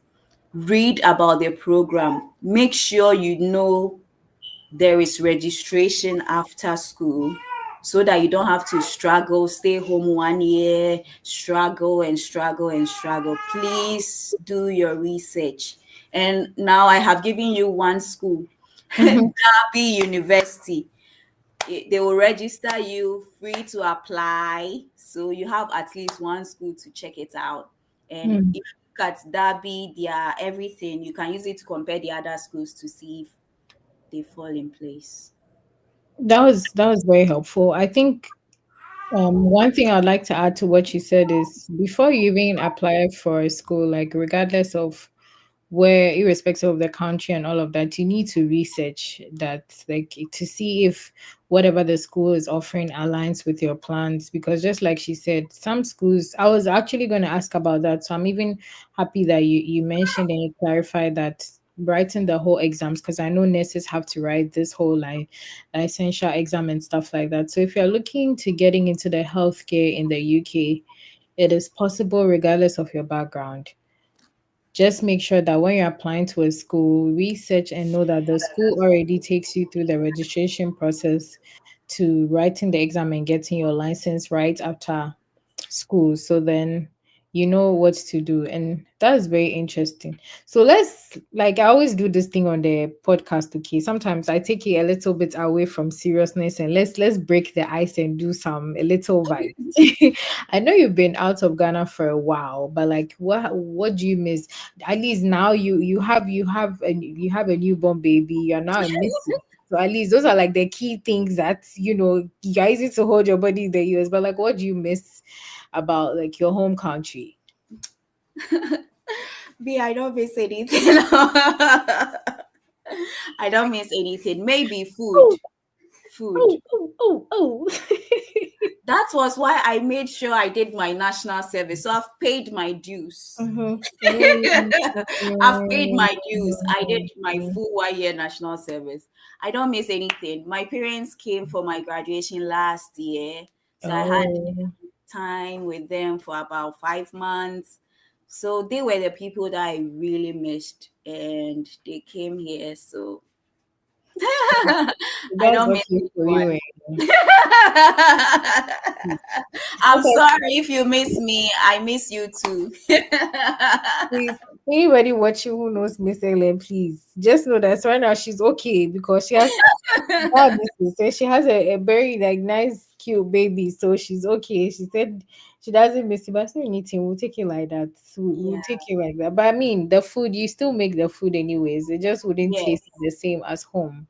[SPEAKER 3] read about the program, make sure you know there is registration after school, so that you don't have to struggle, stay home 1 year, struggle and struggle and struggle. Please do your research. And now I have given you one school,
[SPEAKER 2] Mhm.
[SPEAKER 3] Derby University. They will register you, free to apply. So you have at least one school to check it out. And
[SPEAKER 2] Mm.
[SPEAKER 3] if you look at Derby, their everything, you can use it to compare the other schools to see if they fall in place.
[SPEAKER 2] That was very helpful. I think one thing I'd like to add to what you said is before you even apply for a school, like regardless of where, irrespective of the country and all of that, you need to research that, like to see if whatever the school is offering aligns with your plans. Because just like she said, some schools, I was actually going to ask about that. So I'm even happy that you mentioned and you clarified that writing the whole exams, because I know nurses have to write this whole licensure exam and stuff like that. So if you're looking to getting into the healthcare in the UK, it is possible regardless of your background. Just make sure that when you're applying to a school, research and know that the school already takes you through the registration process to writing the exam and getting your license right after school. So then you know what to do. And that's very interesting. So let's, like, I always do this thing on the podcast, okay? Sometimes I take it a little bit away from seriousness and let's break the ice and do some a little vibe. I know you've been out of Ghana for a while, but like what do you miss? At least now you have a newborn baby, you're now a missy. So at least those are like the key things that you're easy to hold your body in the US. But like, what do you miss about like your home country?
[SPEAKER 3] Me, I don't miss anything. I don't miss anything. Maybe food.
[SPEAKER 2] Oh,
[SPEAKER 3] Food.
[SPEAKER 2] oh, oh, oh, oh.
[SPEAKER 3] That was why I made sure I did my national service. So I've paid my dues.
[SPEAKER 2] Mhm. Mm,
[SPEAKER 3] I've paid my
[SPEAKER 2] mm,
[SPEAKER 3] dues. I did my
[SPEAKER 2] mm.
[SPEAKER 3] full 1 year national service. I don't miss anything. My parents came for my graduation last year. So I had
[SPEAKER 2] Oh,
[SPEAKER 3] time with them for about 5 months. So they were the people that I really missed. And they came here. So I
[SPEAKER 2] that's
[SPEAKER 3] don't miss
[SPEAKER 2] okay for you.
[SPEAKER 3] anyone.
[SPEAKER 2] Eh?
[SPEAKER 3] I'm
[SPEAKER 2] Okay.
[SPEAKER 3] sorry if you miss me. I miss you too.
[SPEAKER 2] Please, anybody watching who knows Miss Ellen, please just know that right now she's okay because she has so she has a very like nice cute baby, so she's okay. She said she doesn't miss it, but so anything, we'll take it like that. We'll
[SPEAKER 3] Yeah.
[SPEAKER 2] take it like that. But I mean, the food, you still make the food anyways. It just wouldn't
[SPEAKER 3] Yes.
[SPEAKER 2] taste the same as home.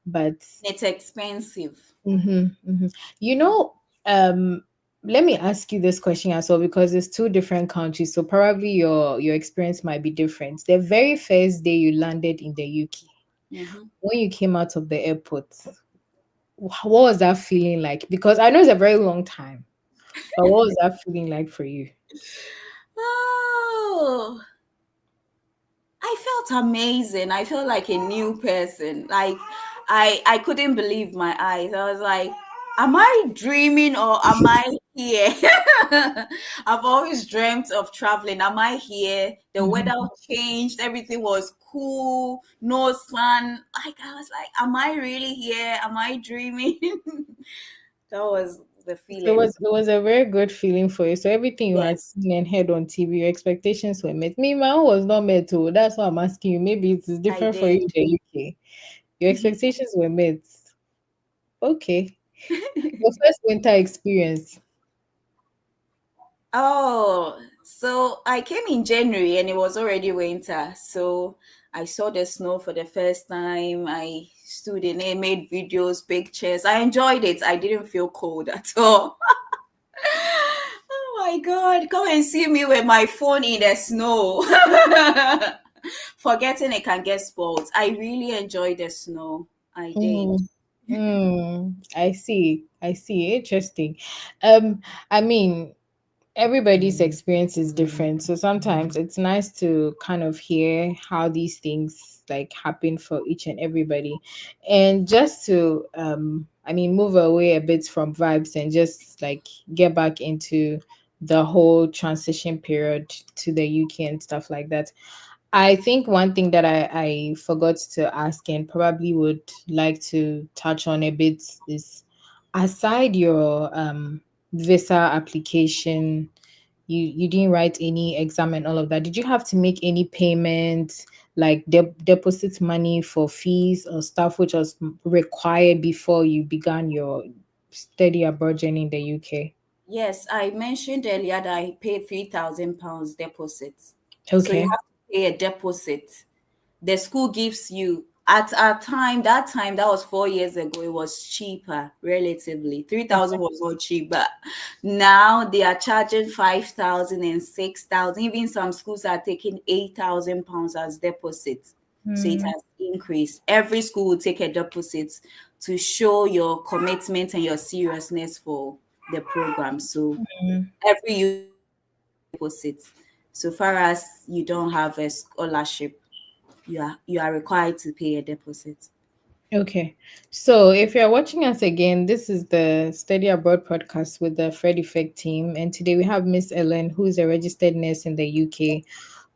[SPEAKER 2] But
[SPEAKER 3] It's expensive.
[SPEAKER 2] mhm, mhm. you know, um, let me ask you this question as well because it's two different countries, so probably your experience might be different. The very first day you landed in the UK,
[SPEAKER 3] Mhm.
[SPEAKER 2] when you came out of the airport, what was that feeling like? Because I know it's a very long time, but what was that feeling like for you?
[SPEAKER 3] Oh, I felt amazing. I felt like a new person. Like I couldn't believe my eyes. I was like, am I dreaming or am I here? I've always dreamt of traveling. Am I here? The weather
[SPEAKER 2] Mhm.
[SPEAKER 3] changed. Everything was cool. No sun. Like I was like, am I really here? Am I dreaming? That was the
[SPEAKER 2] So
[SPEAKER 3] feeling.
[SPEAKER 2] it was a very good feeling for you. So everything you had
[SPEAKER 3] Yes,
[SPEAKER 2] seen and heard on TV, your expectations were met. Me, my own was not met too. That's why I'm asking you. Maybe it is
[SPEAKER 3] I
[SPEAKER 2] different for you
[SPEAKER 3] did.
[SPEAKER 2] in the UK. Your expectations were met. Okay. Your first winter experience.
[SPEAKER 3] Oh, so I came in January and it was already winter. So I saw the snow for the first time. I stood in it, made videos, pictures. I enjoyed it. I didn't feel cold at all. Oh my God, come and see me with my phone in the snow. Forgetting it can get spoiled. I really enjoyed the snow. I did.
[SPEAKER 2] Mm, I see. I see. Interesting. Um, I mean, everybody's experience is different, so sometimes it's nice to kind of hear how these things like happen for each and everybody. And just to move away a bit from vibes and just like get back into the whole transition period to the UK and stuff like that. I think one thing that I forgot to ask and probably would like to touch on a bit is, aside your visa application, you didn't write any exam and all of that. Did you have to make any payments, like deposit money for fees or stuff which was required before you began your study abroad journey in the UK?
[SPEAKER 3] Yes, I mentioned earlier that I paid £3,000 deposit. So you
[SPEAKER 2] Okay.
[SPEAKER 3] have to pay a deposit. The school gives you at our time, that was 4 years ago, it was cheaper relatively. 3,000 was not cheap, but now they are charging 5,000 and 6,000. Even some schools are taking £8,000 as deposit. So it
[SPEAKER 2] Mm,
[SPEAKER 3] has increased. Every school will take a deposit to show your commitment and your seriousness for the program. So
[SPEAKER 2] mm.
[SPEAKER 3] every deposit. So far as you don't have a scholarship, you are required to pay a deposit.
[SPEAKER 2] Okay. So if you're watching us again, this is the Study Abroad podcast with the Fred Effect team. And today we have Miss Ellen, who is a registered nurse in the UK,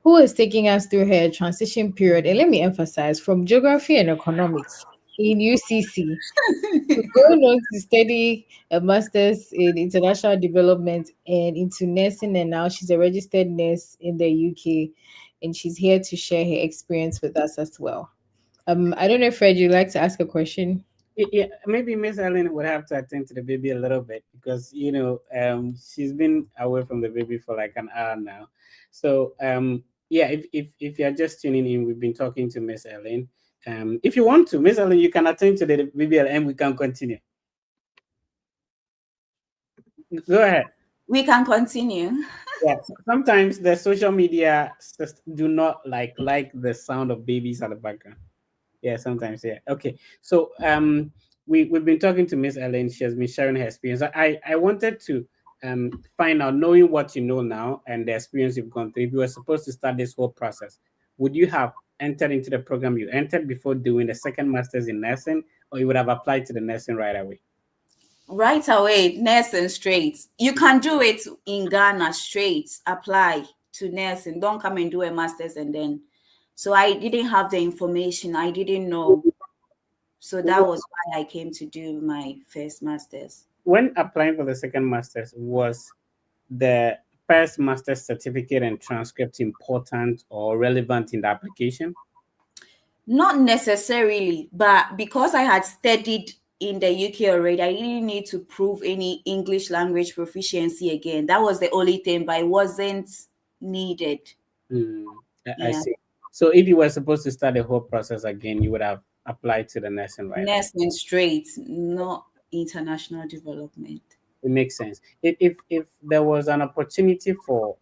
[SPEAKER 2] who is taking us through her transition period. And let me emphasize, from geography and economics in UCC, to going on to study a master's in international development and into nursing. And now she's a registered nurse in the UK. And she's here to share her experience with us as well. I don't know, Fred, you'd like to ask a question?
[SPEAKER 1] Yeah, maybe Miss Ellen would have to attend to the baby a little bit because she's been away from the baby for like an hour now. So yeah, if you're just tuning in, we've been talking to Miss Ellen. If you want to, Miss Ellen, you can attend to the baby and we can continue. Go ahead.
[SPEAKER 3] We can continue.
[SPEAKER 1] Yes. Sometimes the social media do not like the sound of babies at the background. Yeah, sometimes. Yeah. Okay. So we've been talking to Miss Ellen. She has been sharing her experience. I wanted to find out, knowing what you know now and the experience you've gone through. If you were supposed to start this whole process, would you have entered into the program you entered before doing the second masters in nursing, or you would have applied to the nursing right away?
[SPEAKER 3] Right away, nursing straight. You can do it in Ghana straight. Apply to nursing. Don't come and do a master's and then. So I didn't have the information. I didn't know. So that was why I came to do my first master's.
[SPEAKER 1] When applying for the second masters, was the first master's certificate and transcript important or relevant in the application?
[SPEAKER 3] Not necessarily, but because I had studied in the UK already, I didn't need to prove any English language proficiency again. That was the only thing, but it wasn't needed.
[SPEAKER 1] I
[SPEAKER 3] Yeah.
[SPEAKER 1] see. So if you were supposed to start the whole process again, you would have applied to the nursing right away.
[SPEAKER 3] Nursing straight, not international development.
[SPEAKER 1] It makes sense. If there was an opportunity for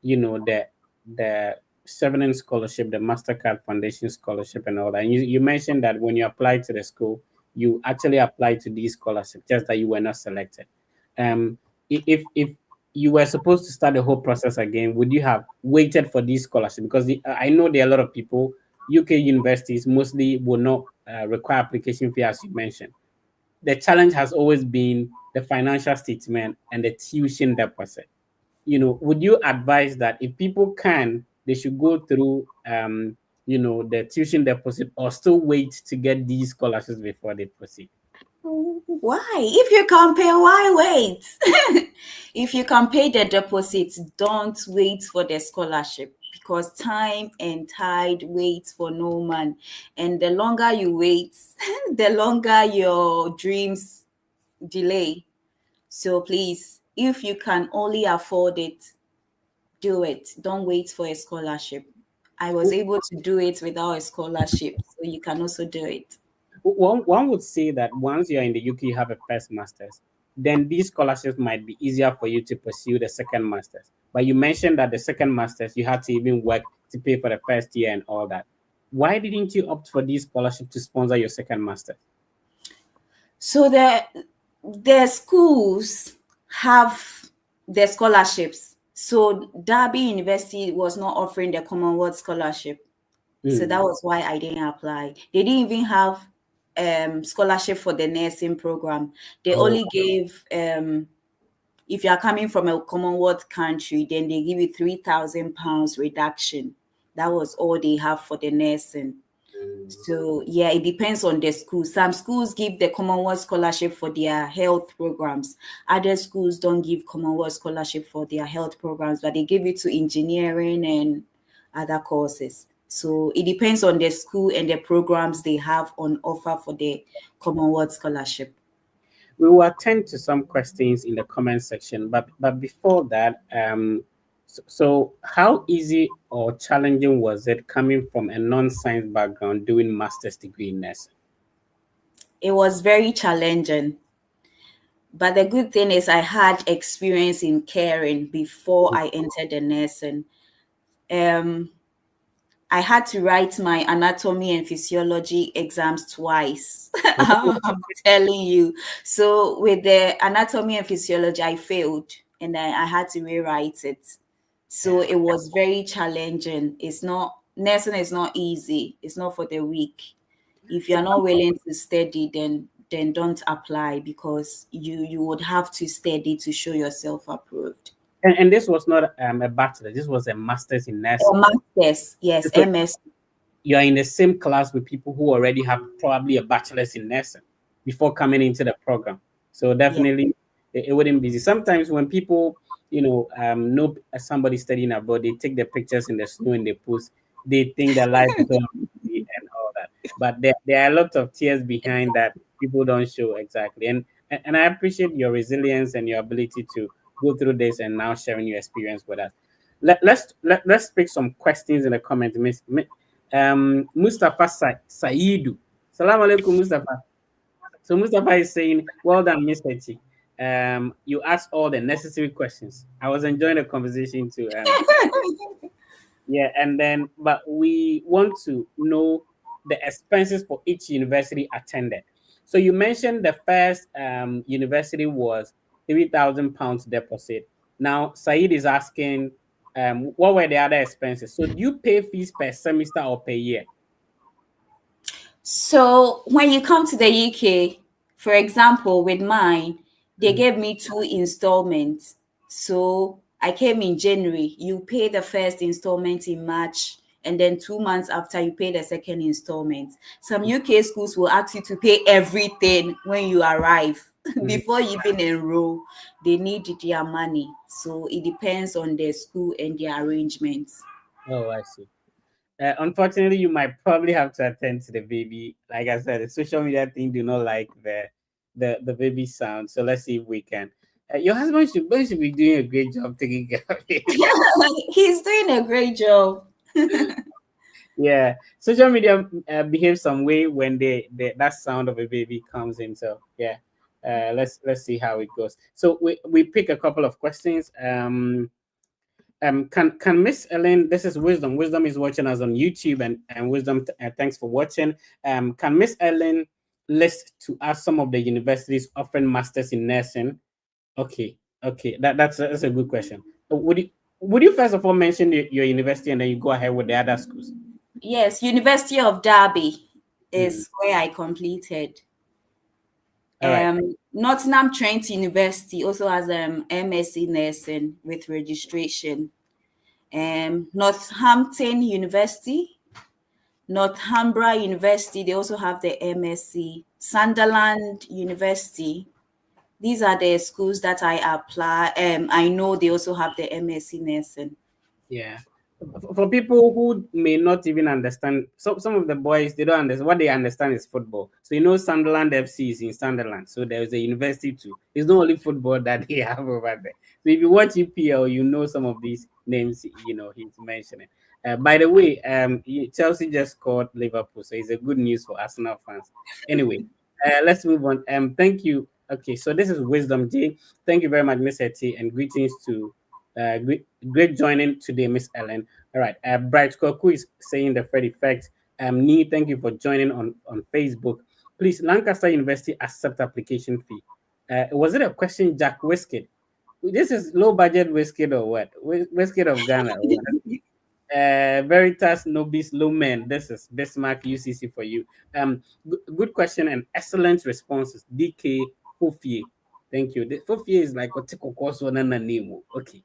[SPEAKER 1] the Seven scholarship, the Mastercard Foundation scholarship, and all that, and you mentioned that when you applied to the school, you actually applied to these scholarships, just that you were not selected. If you were supposed to start the whole process again, would you have waited for these scholarships? Because I know there are a lot of people. UK universities mostly will not require application fee, as you mentioned. The challenge has always been the financial statement and the tuition deposit. Would you advise that if people can, they should go through the tuition deposit, or still wait to get these scholarships before they proceed?
[SPEAKER 3] Why? If you can pay, why wait? If you can pay the deposits, don't wait for the scholarship. because time and tide waits for no man. And the longer you wait, the longer your dreams delay. So please, if you can only afford it, do it. Don't wait for a scholarship. I was able to do it without a scholarship, so you can also do it.
[SPEAKER 1] One would say that once you're in the UK, you have a first master's, then these scholarships might be easier for you to pursue the second master's. But you mentioned that the second master's, you had to even work to pay for the first year and all that. Why didn't you opt for these scholarships to sponsor your second master's?
[SPEAKER 3] So the schools have the scholarships. So Derby University was not offering the Commonwealth scholarship. So that was why I didn't apply. They didn't even have scholarship for the nursing program. They
[SPEAKER 1] Oh.
[SPEAKER 3] only gave if you are coming from a Commonwealth country, then they give you £3,000 reduction. That was all they have for the nursing. So yeah, it depends on the school. Some schools give the Commonwealth scholarship for their health programs. Other schools don't give Commonwealth scholarship for their health programs, but they give it to engineering and other courses. So it depends on the school and the programs they have on offer for the Commonwealth scholarship.
[SPEAKER 1] We will attend to some questions in the comment section, but before that, so how easy or challenging was it coming from a non-science background doing master's degree in nursing?
[SPEAKER 3] It was very challenging. But the good thing is I had experience in caring before I entered the nursing. I had to write my anatomy and physiology exams twice. I'm telling you. So with the anatomy and physiology, I failed and then I had to rewrite it. So it was very challenging. It's not, nursing is not easy. It's not for the weak. If you're not willing to study, then don't apply, because you would have to study to show yourself approved.
[SPEAKER 1] And this was not a bachelor, this was a master's in
[SPEAKER 3] Or
[SPEAKER 1] nursing.
[SPEAKER 3] masters, yes,
[SPEAKER 1] So
[SPEAKER 3] MS.
[SPEAKER 1] you are in the same class with people who already have probably a bachelor's in nursing before coming into the program. So
[SPEAKER 3] Yeah.
[SPEAKER 1] definitely it wouldn't be easy. Sometimes when people, know somebody studying abroad, they take the pictures in the snow and they post, they think their life is all easy and all that. But there are a lot of tears behind that people don't show exactly. And I appreciate your resilience and your ability to go through this and now sharing your experience with us. Let's pick some questions in the comment. Mustafa Saidu. Salam alaikum, Mustafa. So Mustafa is saying, well done, Mr. Chi. You asked all the necessary questions. I was enjoying the conversation too. Yeah, and then, but we want to know the expenses for each university attended. So you mentioned the first university was £3,000 deposit. Now Said is asking, what were the other expenses? So do you pay fees per semester or per year?
[SPEAKER 3] So when you come to the UK, for example, with mine, they gave me 2 installments. So I came in January. You pay the first installment in March, and then 2 months after, you pay the second installment. Some UK schools will ask you to pay everything when you arrive. Before you even enroll, they need their money. So it depends on the school and their arrangements.
[SPEAKER 1] Oh, I see. Unfortunately, you might probably have to attend to the baby. Like I said, the social media thing do not like the baby sound. So let's see if we can. Your husband should be doing a great job taking care of it.
[SPEAKER 3] He's doing a great job.
[SPEAKER 1] Yeah, social media behaves some way when that sound of a baby comes in. So yeah, let's see how it goes. So we pick a couple of questions. Can Miss Ellen? This is Wisdom. Wisdom is watching us on YouTube, and Wisdom. Thanks for watching. Can Miss Ellen list to us some of the universities offering masters in nursing? Okay, okay, that's a good question. Would you first of all mention your university and then you go ahead with the other schools?
[SPEAKER 3] Yes, University of Derby
[SPEAKER 1] Mm,
[SPEAKER 3] is where I completed.
[SPEAKER 1] all right.
[SPEAKER 3] Nottingham Trent University also has MSc nursing with registration. Northampton University, Northumbria University, they also have the MSc. Sunderland University, these are the schools that I apply. I know they also have the MSc nursing.
[SPEAKER 1] Yeah. For people who may not even understand, some of the boys, they don't understand. What they understand is football. So Sunderland FC is in Sunderland, so there's a university too. It's not only football that they have over there. So if you watch EPL, you know some of these names. He's mentioning. By the way, Chelsea just scored Liverpool, so it's a good news for Arsenal fans. Anyway, let's move on. Thank you. Okay, so this is Wisdom J. Thank you very much, Miss Hetty, and greetings to great joining today, Miss Ellen. All right. Bright Koku is saying the Fred effect. Nee, thank you for joining on Facebook. Please, Lancaster University accept application fee. Was it a question, Jack Wiskid? This is low budget Wiskid or what? Wiskid of Ghana or what? Veritas Nobis Lumen. This is Bismarck UCC for you. Good question and excellent responses. DK Fofie. Thank you. The Fofie is like what name. Okay.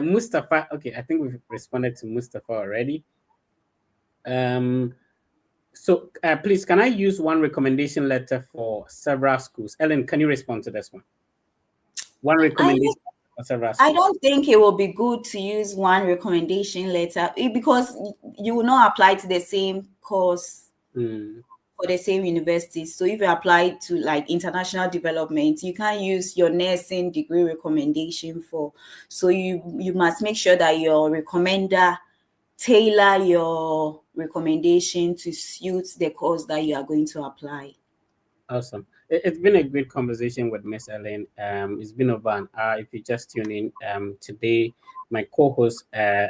[SPEAKER 1] Mustafa. Okay, I think we've responded to Mustafa already. So please, can I use one recommendation letter for several schools? Ellen, can you respond to this one? One
[SPEAKER 3] I
[SPEAKER 1] recommendation for several
[SPEAKER 3] I
[SPEAKER 1] schools.
[SPEAKER 3] don't think it will be good to use one recommendation letter because you will not apply to the same course for the same university. So if you apply to like international development, you can't use your nursing degree recommendation for. So you must make sure that your recommender tailor your recommendation to suit the course that you are going to apply.
[SPEAKER 1] Awesome. It's been a great conversation with Miss Ellen. It's been over an hour. If you just tune in, today my co-host,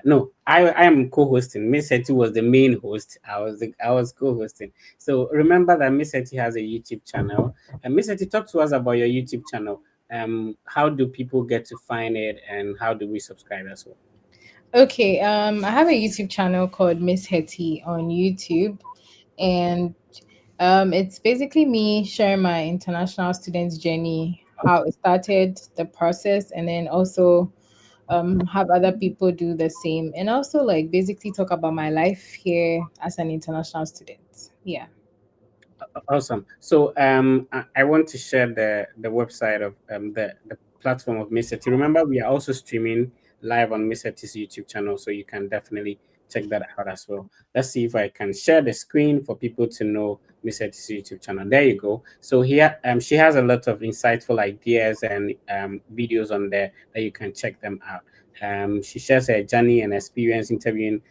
[SPEAKER 1] no, I am co-hosting. Miss Hetty was the main host. I was co-hosting. So remember that Miss Hetty has a YouTube channel. And Miss Hetty, talk to us about your YouTube channel. How do people get to find it, and how do we subscribe as well?
[SPEAKER 2] Okay, I have a YouTube channel called Miss Hetty on YouTube, and it's basically me sharing my international students journey, how it started, the process, and then also have other people do the same, and also like basically talk about my life here as an international student. Yeah.
[SPEAKER 1] Awesome. So I want to share the website of the platform of Miss City. Remember, we are also streaming live on Miss City's YouTube channel, so you can definitely check that out as well. Let's see if I can share the screen for people to know Miss City's YouTube channel. There you go. So here, she has a lot of insightful ideas and videos on there that you can check them out. She shares her journey and experience interviewing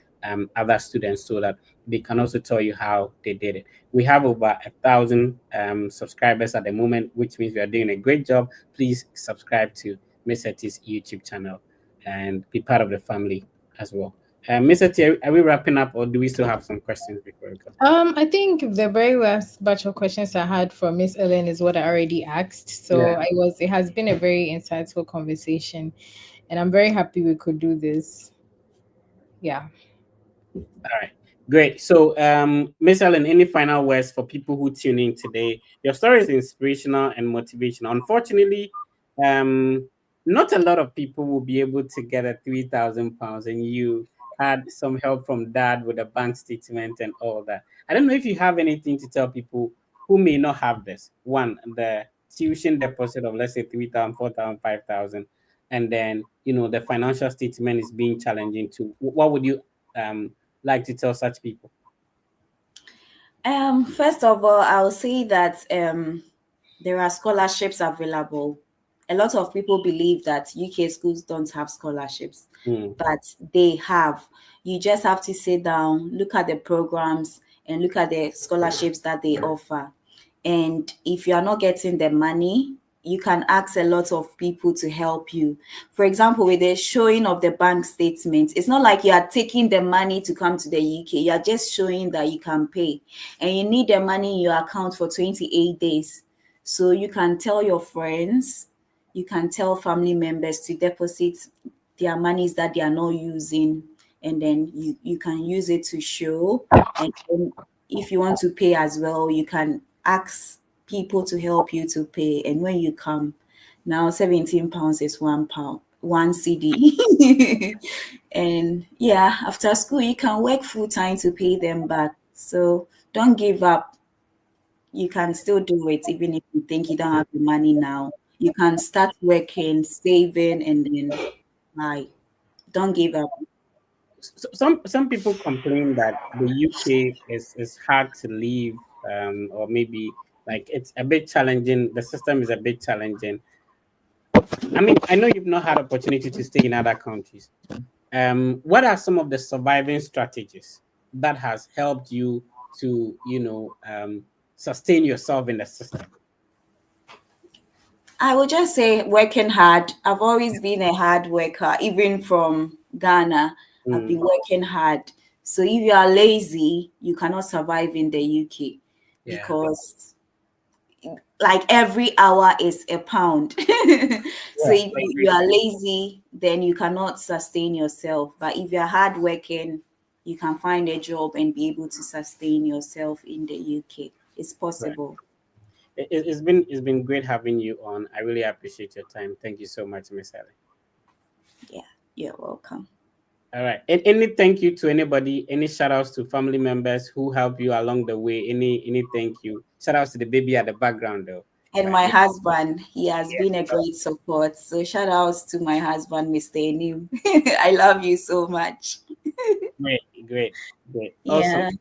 [SPEAKER 1] other students so that they can also tell you how they did it. We have over 1,000 subscribers at the moment, which means we are doing a great job. Please subscribe to Miss Eti's YouTube channel and be part of the family as well. Miss Eti, are we wrapping up, or do we still have some questions before we go?
[SPEAKER 2] I think the very last batch of questions I had for Miss Ellen is what I already asked. So
[SPEAKER 1] Yeah.
[SPEAKER 2] it has been a very insightful conversation, and I'm very happy we could do this. Yeah.
[SPEAKER 1] All right, great. So, Miss Ellen, any final words for people who tune in today? Your story is inspirational and motivational. Unfortunately, um, not a lot of people will be able to get a £3,000, and you had some help from dad with a bank statement and all that. I don't know if you have anything to tell people who may not have this. One, the tuition deposit of let's say 3,000, 4,000, 5,000, and then the financial statement is being challenging too. What would you like to tell such people?
[SPEAKER 3] First of all, I'll say that there are scholarships available. A lot of people believe that UK schools don't have scholarships,
[SPEAKER 1] Mm.
[SPEAKER 3] but they have. You just have to sit down, look at the programs, and look at the scholarships that they offer. And if you are not getting the money, you can ask a lot of people to help you. For example, with the showing of the bank statement, it's not like you are taking the money to come to the UK. You are just showing that you can pay, and you need the money in your account for 28 days. So you can tell your friends, you can tell family members to deposit their monies that they are not using, and then you can use it to show. And then if you want to pay as well, you can ask people to help you to pay. And when you come, now £17 is £1, one CD. And yeah, after school you can work full time to pay them back. So don't give up. You can still do it even if you think you don't have the money now. You can start working, saving, and then buy. Don't give up.
[SPEAKER 1] some people complain that the UK is hard to leave, or maybe like it's a bit challenging. The system is a bit challenging. I mean, I know you've not had opportunity to stay in other countries. What are some of the surviving strategies that has helped you to, sustain yourself in the system?
[SPEAKER 3] I would just say working hard. I've always been a hard worker, even from Ghana. I've been
[SPEAKER 1] Mm,
[SPEAKER 3] working hard. So if you are lazy, you cannot survive in the UK
[SPEAKER 1] yeah,
[SPEAKER 3] because like every hour is a pound. So
[SPEAKER 1] yeah,
[SPEAKER 3] if
[SPEAKER 1] I
[SPEAKER 3] you
[SPEAKER 1] agree.
[SPEAKER 3] are lazy, then you cannot sustain yourself. But if you're hardworking, you can find a job and be able to sustain yourself in the UK. It's
[SPEAKER 1] Right.
[SPEAKER 3] possible.
[SPEAKER 1] It's been great having you on. I really appreciate your time. Thank you so much, Miss Ellie.
[SPEAKER 3] Yeah, you're welcome.
[SPEAKER 1] All right. And any thank you to anybody, any shout outs to family members who help you along the way, any thank you. Shout outs to the baby at the background though.
[SPEAKER 3] And
[SPEAKER 1] Right.
[SPEAKER 3] my husband, he has been a
[SPEAKER 1] Yeah.
[SPEAKER 3] great support. So shout outs to my husband, Mr. Enim. I love you so much.
[SPEAKER 1] Great, great, great. Awesome.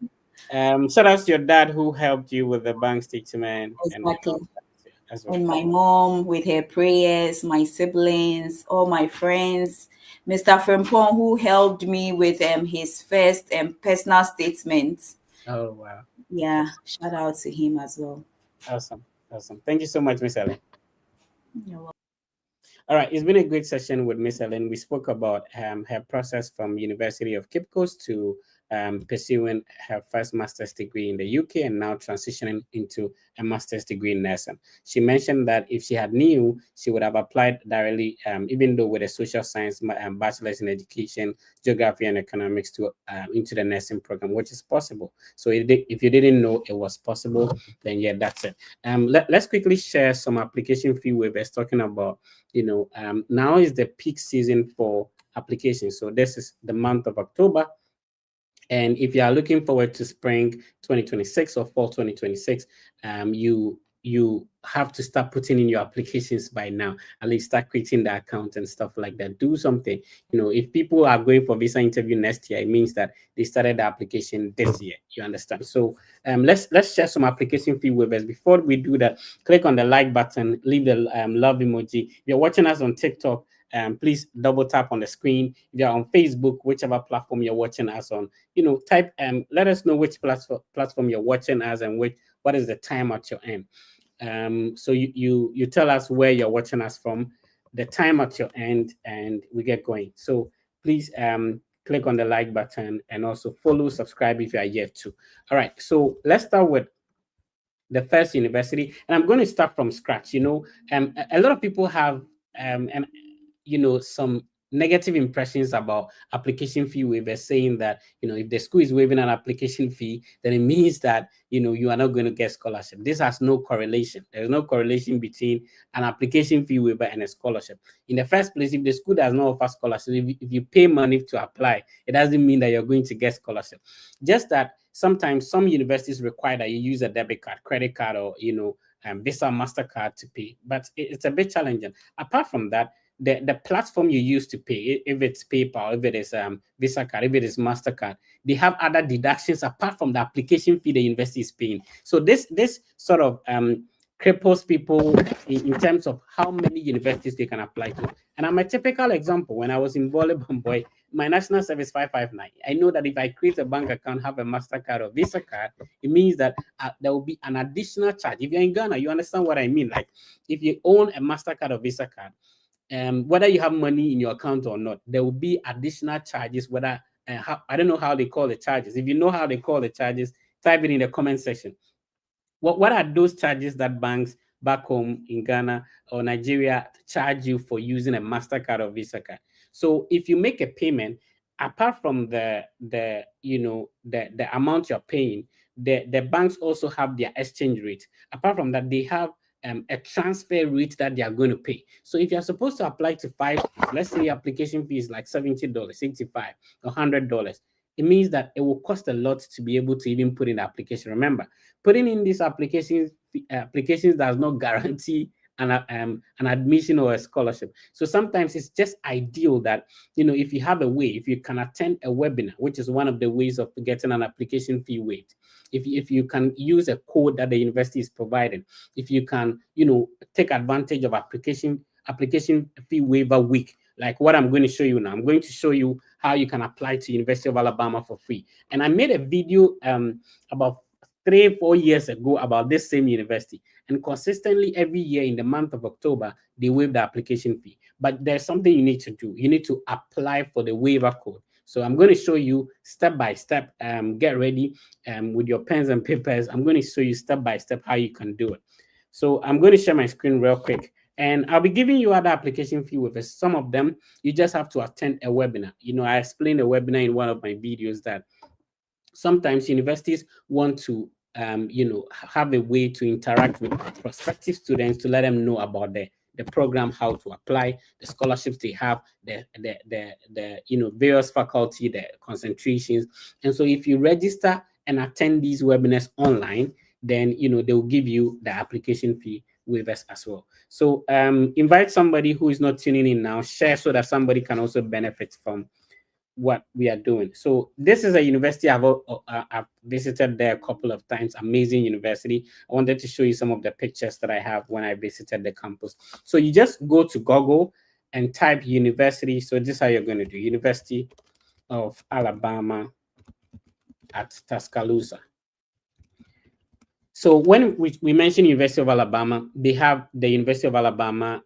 [SPEAKER 3] Yeah,
[SPEAKER 1] Shout outs to your dad who helped you with the bank statement and
[SPEAKER 3] exactly.
[SPEAKER 1] all that as well.
[SPEAKER 3] And my mom with her prayers, my siblings, all my friends, Mr. Frimpong who helped me with his first personal statement.
[SPEAKER 1] Oh wow.
[SPEAKER 3] Yeah,
[SPEAKER 1] Awesome.
[SPEAKER 3] shout out to him as well.
[SPEAKER 1] Awesome. Awesome. Thank you so much, Miss Ellen.
[SPEAKER 3] You're welcome.
[SPEAKER 1] All right, it's been a great session with Miss Ellen. We spoke about her process from University of Cape Coast to pursuing her first master's degree in the UK and now transitioning into a master's degree in nursing. She mentioned that if she had knew, she would have applied directly, even though with a social science bachelor's in education, geography, and economics to into the nursing program, which is possible. So if you didn't know it was possible, then yeah, that's it. Let's quickly share some application fee waivers talking about now is the peak season for applications. So this is the month of October. And if you are looking forward to spring 2026 or fall 2026, you have to start putting in your applications by now. At least start creating the account and stuff like that. Do something. If people are going for visa interview next year, it means that they started the application this year. You understand? So let's share some application fee waivers. Before we do that, click on the like button, leave the love emoji. If you're watching us on TikTok, please double tap on the screen. If you're on Facebook, whichever platform you're watching us on, type let us know which platform you're watching us and what is the time at your end. So you tell us where you're watching us from, the time at your end, and we get going. So please click on the like button and also follow, subscribe if you are yet to. All right, so let's start with the first university, and I'm going to start from scratch. A lot of people have and some negative impressions about application fee waivers, saying that if the school is waiving an application fee, then it means that you are not going to get scholarship. This has no correlation. There's no correlation between an application fee waiver and a scholarship. In the first place, if the school does not offer scholarship, if you pay money to apply, it doesn't mean that you're going to get scholarship. Just that sometimes some universities require that you use a debit card, credit card, or Visa, Mastercard to pay, but it's a bit challenging. Apart from that, the platform you use to pay, if it's PayPal, if it is Visa card, if it is Mastercard, they have other deductions apart from the application fee the university is paying. So this sort of cripples people in terms of how many universities they can apply to. And I'm a typical example. When I was in volleyball, boy, my national service 559, I know that if I create a bank account, have a Mastercard or Visa card, it means that there will be an additional charge. If you're in Ghana, you understand what I mean. Like if you own a Mastercard or Visa card, whether you have money in your account or not, there will be additional charges. Whether I don't know how they call the charges. If you know how they call the charges, type it in the comment section. What are those charges that banks back home in Ghana or Nigeria charge you for using a Mastercard or Visa card? So if you make a payment, apart from the amount you're paying, the banks also have their exchange rate. Apart from that, they have a transfer rate that they are going to pay. So if you're supposed to apply to five, let's say your application fee is like $70, 85, or $100, it means that it will cost a lot to be able to even put in the application. Remember, putting in these applications does not guarantee an admission or a scholarship. So sometimes it's just ideal that, if you have a way, if you can attend a webinar, which is one of the ways of getting an application fee waived. If you can use a code that the university is providing, if you can, take advantage of application fee waiver week, like what I'm going to show you now. I'm going to show you how you can apply to University of Alabama for free. And I made a video about 3 4 years ago about this same university, and consistently every year in the month of October they waive the application fee. But there's something you need to do. You need to apply for the waiver code. So I'm going to show you step by step. Get ready with your pens and papers. I'm going to show you step by step how you can do it. So I'm going to share my screen real quick, and I'll be giving you other application fee waivers. Some of them you just have to attend a webinar. I explained a webinar in one of my videos that sometimes universities want to have a way to interact with prospective students to let them know about the program, how to apply, the scholarships they have, the various faculty, the concentrations. And so if you register and attend these webinars online, then they will give you the application fee waivers as well. So invite somebody who is not tuning in now, share so that somebody can also benefit from what we are doing. So this is a university I've visited there a couple of times. Amazing university. I wanted to show you some of the pictures that I have when I visited the campus. So you just go to Google and type university. So this is how you're going to do: University of Alabama at Tuscaloosa. So when we mention University of Alabama, they have the University of Alabama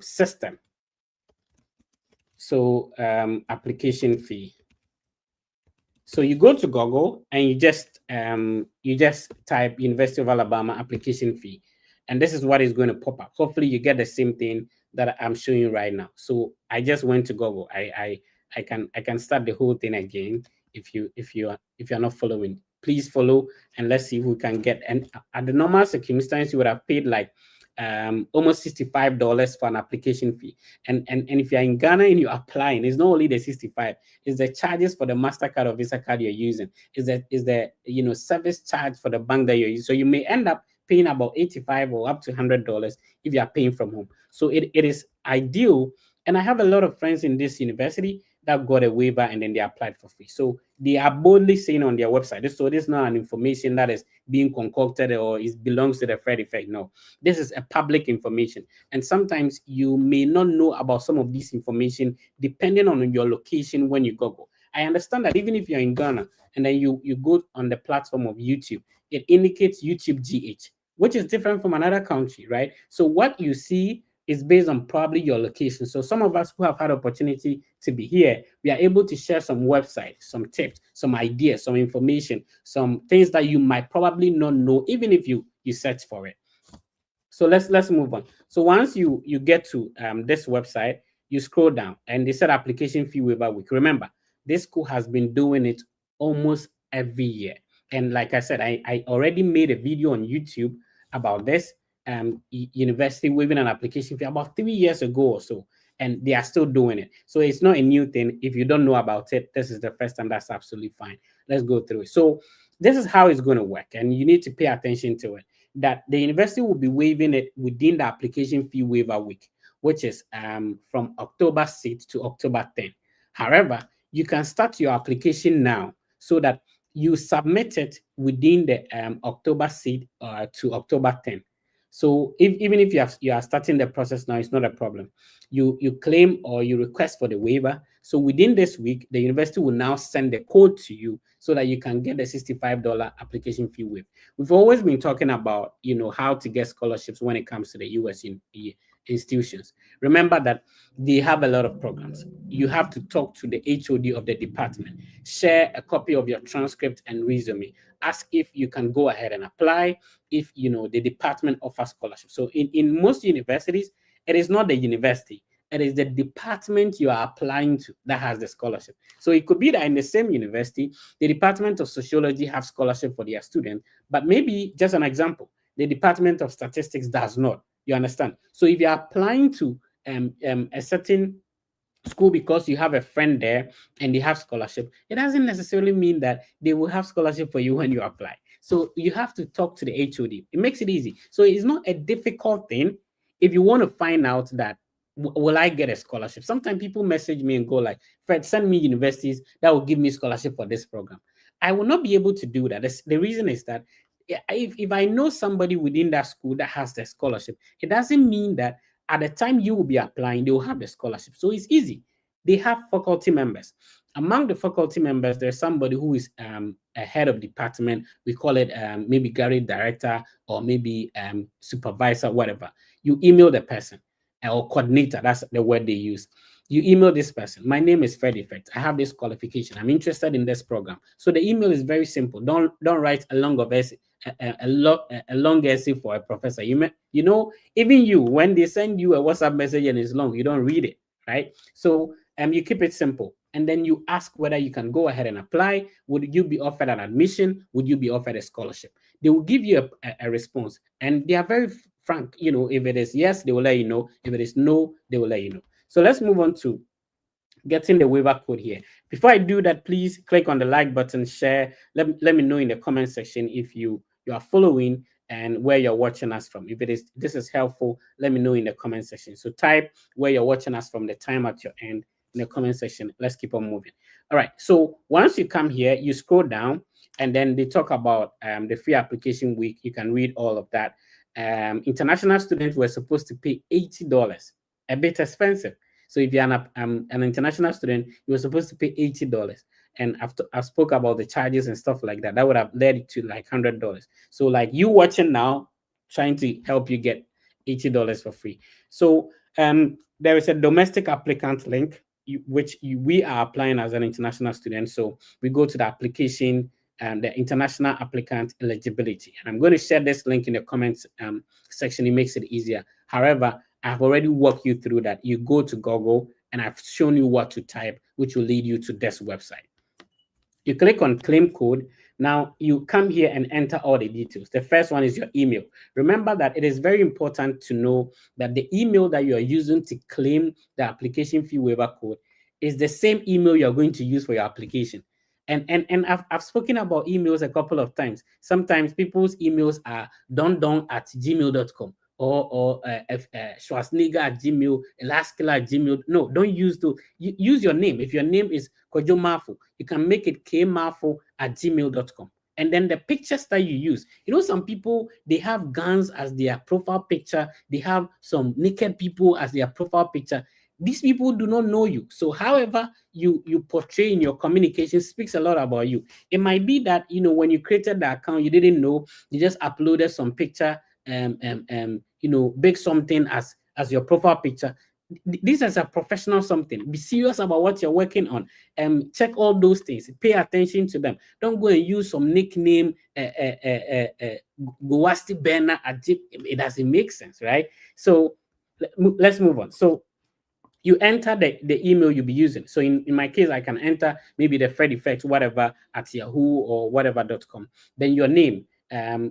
[SPEAKER 1] system. So application fee. So you go to Google and you just type University of Alabama application fee, and this is what is going to pop up. Hopefully you get the same thing that I'm showing you right now. So I just went to Google. I can start the whole thing again if you're not following. Please follow, and let's see if we can get. And at the normal circumstance, you would have paid like almost $65 for an application fee. And if you're in Ghana and you're applying, it's not only the 65, it's the charges for the MasterCard or Visa card you're using, is the service charge for the bank that you're using. So you may end up paying about $85 or up to $100 if you are paying from home. So it is ideal. And I have a lot of friends in this university that got a waiver and then they applied for free. So they are boldly saying on their website, so this is not an information that is being concocted or it belongs to the Fred effect. No, this is a public information. And sometimes you may not know about some of this information depending on your location when you Google. I understand that even if you're in Ghana and then you go on the platform of YouTube, it indicates YouTube GH, which is different from another country, right? So what you see is based on probably your location. So some of us who have had opportunity to be here, we are able to share some websites, some tips, some ideas, some information, some things that you might probably not know, even if you search for it. So let's move on. So once you get to this website, you scroll down and they said application fee waiver week. Remember, this school has been doing it almost every year. And like I said, I already made a video on YouTube about this university waiving an application fee about 3 years ago or so, and they are still doing it. So it's not a new thing. If you don't know about it, this is the first time. That's absolutely fine. Let's go through it. So this is how it's going to work, and you need to pay attention to it. That the university will be waiving it within the application fee waiver week, which is from October 6th to October 10th. However, you can start your application now so that you submit it within the October 6th to October 10th. So even if you are starting the process now, it's not a problem. You claim or you request for the waiver. So within this week, the university will now send the code to you so that you can get the $65 application fee waived. We've always been talking about how to get scholarships when it comes to the US institutions. Remember that they have a lot of programs. You have to talk to the HOD of the department, share a copy of your transcript and resume, ask if you can go ahead and apply, if the department offers scholarships. So in most universities, it is not the university, it is the department you are applying to that has the scholarship. So it could be that in the same university, the Department of Sociology have scholarship for their students, but maybe, just an example, the Department of Statistics does not. You understand? So if you're applying to a certain school because you have a friend there and they have scholarship, it doesn't necessarily mean that they will have scholarship for you when you apply. So you have to talk to the HOD. It makes it easy. So it's not a difficult thing if you want to find out that will I get a scholarship. Sometimes people message me and go like, Fred, send me universities that will give me scholarship for this program. I will not be able to do that. The reason is that if I know somebody within that school that has the scholarship, it doesn't mean that at the time you will be applying, they will have the scholarship. So it's easy. They have faculty members. Among the faculty members, there's somebody who is a head of department. We call it maybe Gary director or maybe supervisor, whatever. You email the person or coordinator. That's the word they use. You email this person. My name is Fred Effect. I have this qualification. I'm interested in this program. So the email is very simple. Don't write a long of essay, a long essay for a professor. You know, even you, when they send you a WhatsApp message and it's long, you don't read it, right? So you keep it simple. And then you ask whether you can go ahead and apply. Would you be offered an admission? Would you be offered a scholarship? They will give you a response. And they are very frank. You know, if it is yes, they will let you know. If it is no, they will let you know. So let's move on to getting the waiver code here. Before I do that, please click on the like button, share. Let me know in the comment section if you are following and where you're watching us from. If this is helpful, let me know in the comment section. So type where you're watching us from, the time at your end in the comment section. Let's keep on moving. All right. So once you come here, you scroll down and then they talk about the free application week. You can read all of that. International students were supposed to pay $80, a bit expensive. So if you're an international student, you were supposed to pay $80. And after I spoke about the charges and stuff like that, that would have led to like $100. So like you watching now, trying to help you get $80 for free. So there is a domestic applicant link, we are applying as an international student. So we go to the application and the international applicant eligibility. And I'm going to share this link in the comments section. It makes it easier. However, I've already walked you through that. You go to Google and I've shown you what to type, which will lead you to this website. You click on claim code. Now you come here and enter all the details. The first one is your email. Remember that it is very important to know that the email that you are using to claim the application fee waiver code is the same email you're going to use for your application. And I've spoken about emails a couple of times. Sometimes people's emails are dondon@gmail.com or Schwarzenegger at Gmail, Elaskila at Gmail. No, don't use those. Use your name. If your name is Kojo Mafu, you can make it kmafu@gmail.com. And then the pictures that you use. You know, some people, they have guns as their profile picture. They have some naked people as their profile picture. These people do not know you. So however you portray in your communication speaks a lot about you. It might be that, you know, when you created the account, you didn't know, you just uploaded some picture, big something as your profile picture. This is a professional something. Be serious about what you're working on. Check all those things. Pay attention to them. Don't go and use some nickname, Gowasti Bena. It doesn't make sense, right? So let's move on. So you enter the email you'll be using. So in my case, I can enter maybe the Fred Effect, whatever, at Yahoo or whatever.com. Then your name,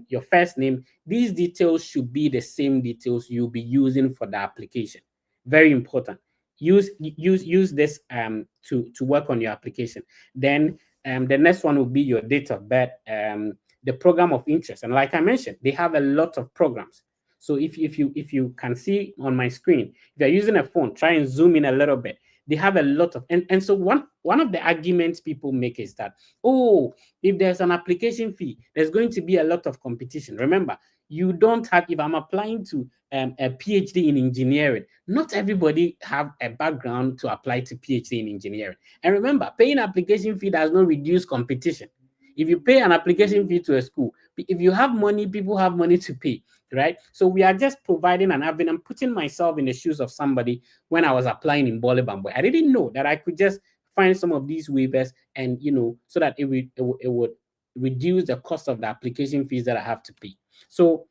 [SPEAKER 1] your first name. These details should be the same details you'll be using for the application. Very important. Use this to work on your application. Then the next one will be your date of birth, the program of interest. And like I mentioned, they have a lot of programs. So if you can see on my screen, if you're using a phone, try and zoom in a little bit. They have a lot of, and so one of the arguments people make is that, oh, if there's an application fee, there's going to be a lot of competition. Remember, you don't have, if I'm applying to a PhD in engineering, not everybody have a background to apply to PhD in engineering. And remember, paying application fee does not reduce competition. If you pay an application fee to a school, if you have money, people have money to pay, right? So we are just providing an avenue. I'm putting myself in the shoes of somebody when I was applying in Bole Bamboi. I didn't know that I could just find some of these waivers and, so that it would reduce the cost of the application fees that I have to pay. So,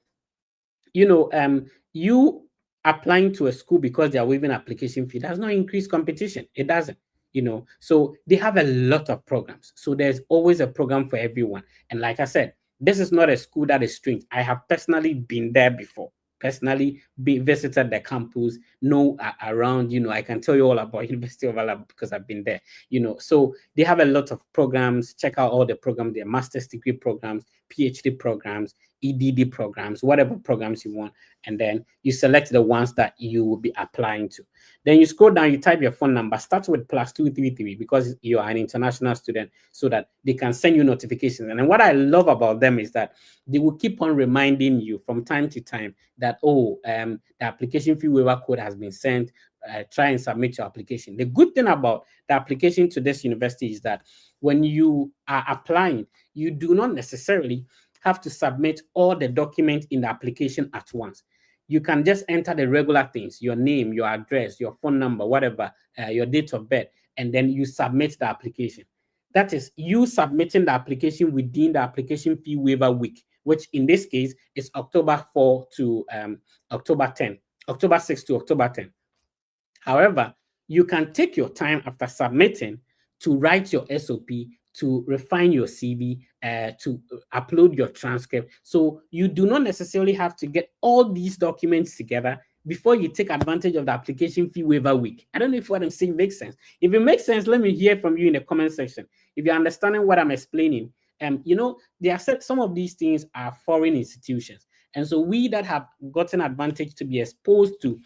[SPEAKER 1] you applying to a school because they are waiving application fee does not increase competition. It doesn't. So they have a lot of programs. So there's always a program for everyone. And like I said, this is not a school that is strange. I have personally been there before. personally visited the campus, know around, I can tell you all about University of Alabama because I've been there, So they have a lot of programs. Check out all the programs, their master's degree programs, PhD programs, EDD programs, whatever programs you want. And then you select the ones that you will be applying to. Then you scroll down, you type your phone number, start with +233 because you are an international student, so that they can send you notifications. And then what I love about them is that they will keep on reminding you from time to time that, the application fee waiver code has been sent. Try and submit your application. The good thing about the application to this university is that when you are applying, you do not necessarily have to submit all the documents in the application at once. You can just enter the regular things, your name, your address, your phone number, whatever, your date of birth, and then you submit the application. That is you submitting the application within the application fee waiver week, which in this case is October 4 to October 10, October 6 to October 10. However, you can take your time after submitting to write your SOP, to refine your CV, to upload your transcript. So you do not necessarily have to get all these documents together before you take advantage of the application fee waiver week. I don't know if what I'm saying makes sense. If it makes sense, let me hear from you in the comment section. If you're understanding what I'm explaining, there are some of these things are foreign institutions. And so we that have gotten advantage to be exposed to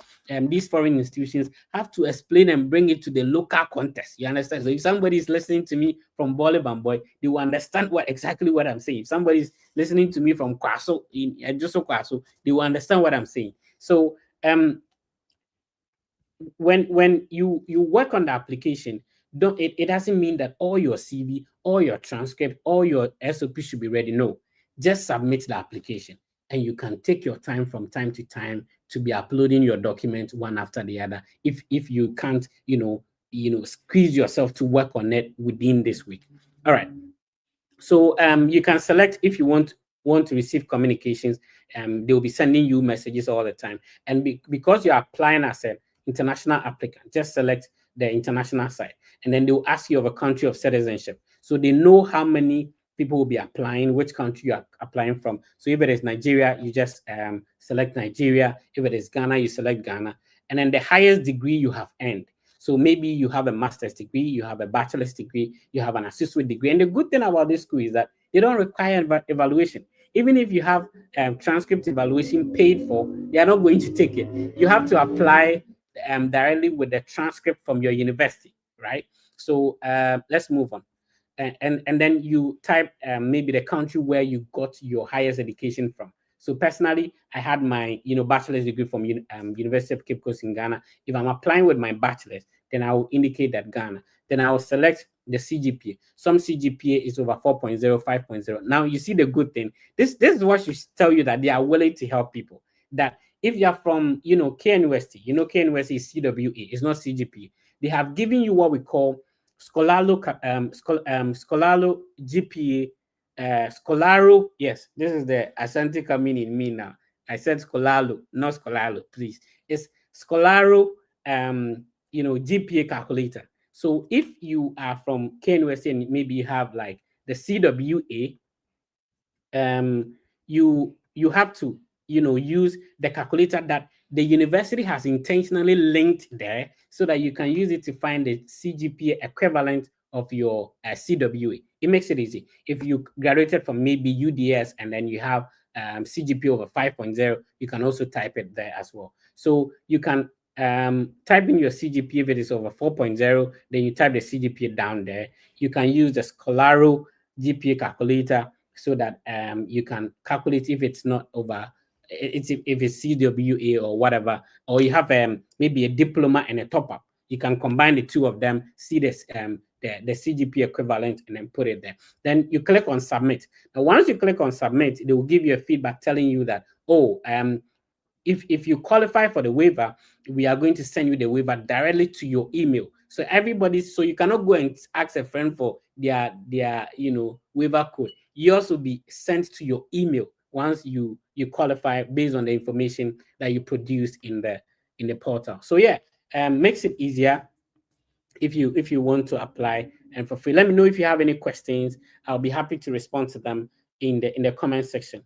[SPEAKER 1] these foreign institutions have to explain and bring it to the local context. You understand? So if somebody is listening to me from Bole Bamboy, they will understand exactly what I'm saying. If somebody is listening to me from Kwaso, in Joso Kwaso, they will understand what I'm saying. So when you work on the application, it doesn't mean that all your CV, all your transcript, all your SOP should be ready. No, just submit the application, and you can take your time from time to time to be uploading your documents one after the other. If you can't, squeeze yourself to work on it within this week. All right. So you can select if you want to receive communications. They will be sending you messages all the time. And because you're applying as an international applicant, just select the international side. And then they will ask you of a country of citizenship. So they know how many people will be applying, which country you are applying from. So if it is Nigeria, you just select Nigeria. If it is Ghana, you select Ghana. And then the highest degree you have earned. So maybe you have a master's degree, you have a bachelor's degree, you have an associate degree. And the good thing about this school is that they don't require evaluation. Even if you have transcript evaluation paid for, they are not going to take it. You have to apply directly with the transcript from your university, right? So let's move on. And then you type maybe the country where you got your highest education from. So personally, I had my bachelor's degree from University of Cape Coast in Ghana. If I'm applying with my bachelor's, then I will indicate that Ghana. Then I will select the CGPA. Some CGPA is over 4.0, 5.0. Now you see the good thing. This is what should tell you that they are willing to help people. That if you're from KNUST, KNUST is CWA, it's not CGPA. They have given you what we call Scholalo GPA. Scholaro, yes, this is the Ashanti coming in me now. I said Scholalo, not Scholalo, please. It's Scholaro, GPA calculator. So if you are from KNUST and maybe you have like the CWA, you have to use the calculator that the university has intentionally linked there, so that you can use it to find the CGPA equivalent of your CWA. It makes it easy. If you graduated from maybe UDS and then you have CGPA over 5.0, you can also type it there as well. So you can type in your CGPA if it is over 4.0, then you type the CGPA down there. You can use the Scholaro GPA calculator, so that you can calculate if it's not over, if it's CWA or whatever, or you have maybe a diploma and a top up. You can combine the two of them, see this the CGP equivalent, and then put it there. Then you click on submit. Now, once you click on submit, they will give you a feedback telling you that, if you qualify for the waiver, we are going to send you the waiver directly to your email. So so you cannot go and ask a friend for their waiver code. Yours will be sent to your email once you qualify based on the information that you produced in the portal. So yeah, makes it easier if you want to apply and for free. Let me know if you have any questions. I'll be happy to respond to them in the comment section.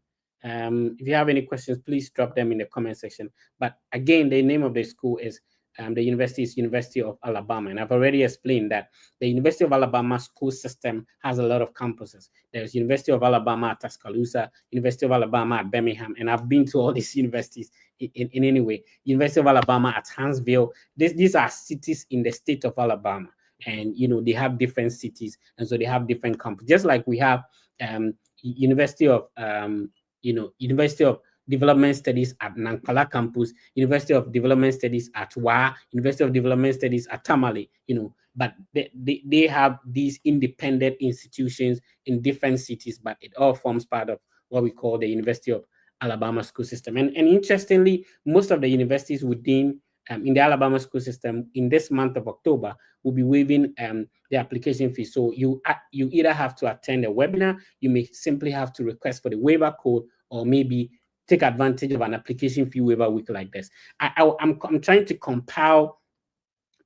[SPEAKER 1] If you have any questions, please drop them in the comment section. But again, the name of the school is the university is University of Alabama, and I've already explained that the University of Alabama school system has a lot of campuses. There's University of Alabama at Tuscaloosa, University of Alabama at Birmingham, and I've been to all these universities in any way. University of Alabama at Huntsville. These are cities in the state of Alabama, and they have different cities, and so they have different campuses. Just like we have University of University of Development Studies at Nankala campus, University of Development Studies at Wa, University of Development Studies at Tamale, but they have these independent institutions in different cities, but it all forms part of what we call the University of Alabama school system. And interestingly, most of the universities within in the Alabama school system in this month of October will be waiving the application fee. So you either have to attend a webinar, you may simply have to request for the waiver code, or maybe take advantage of an application fee waiver week like this. I'm trying to compile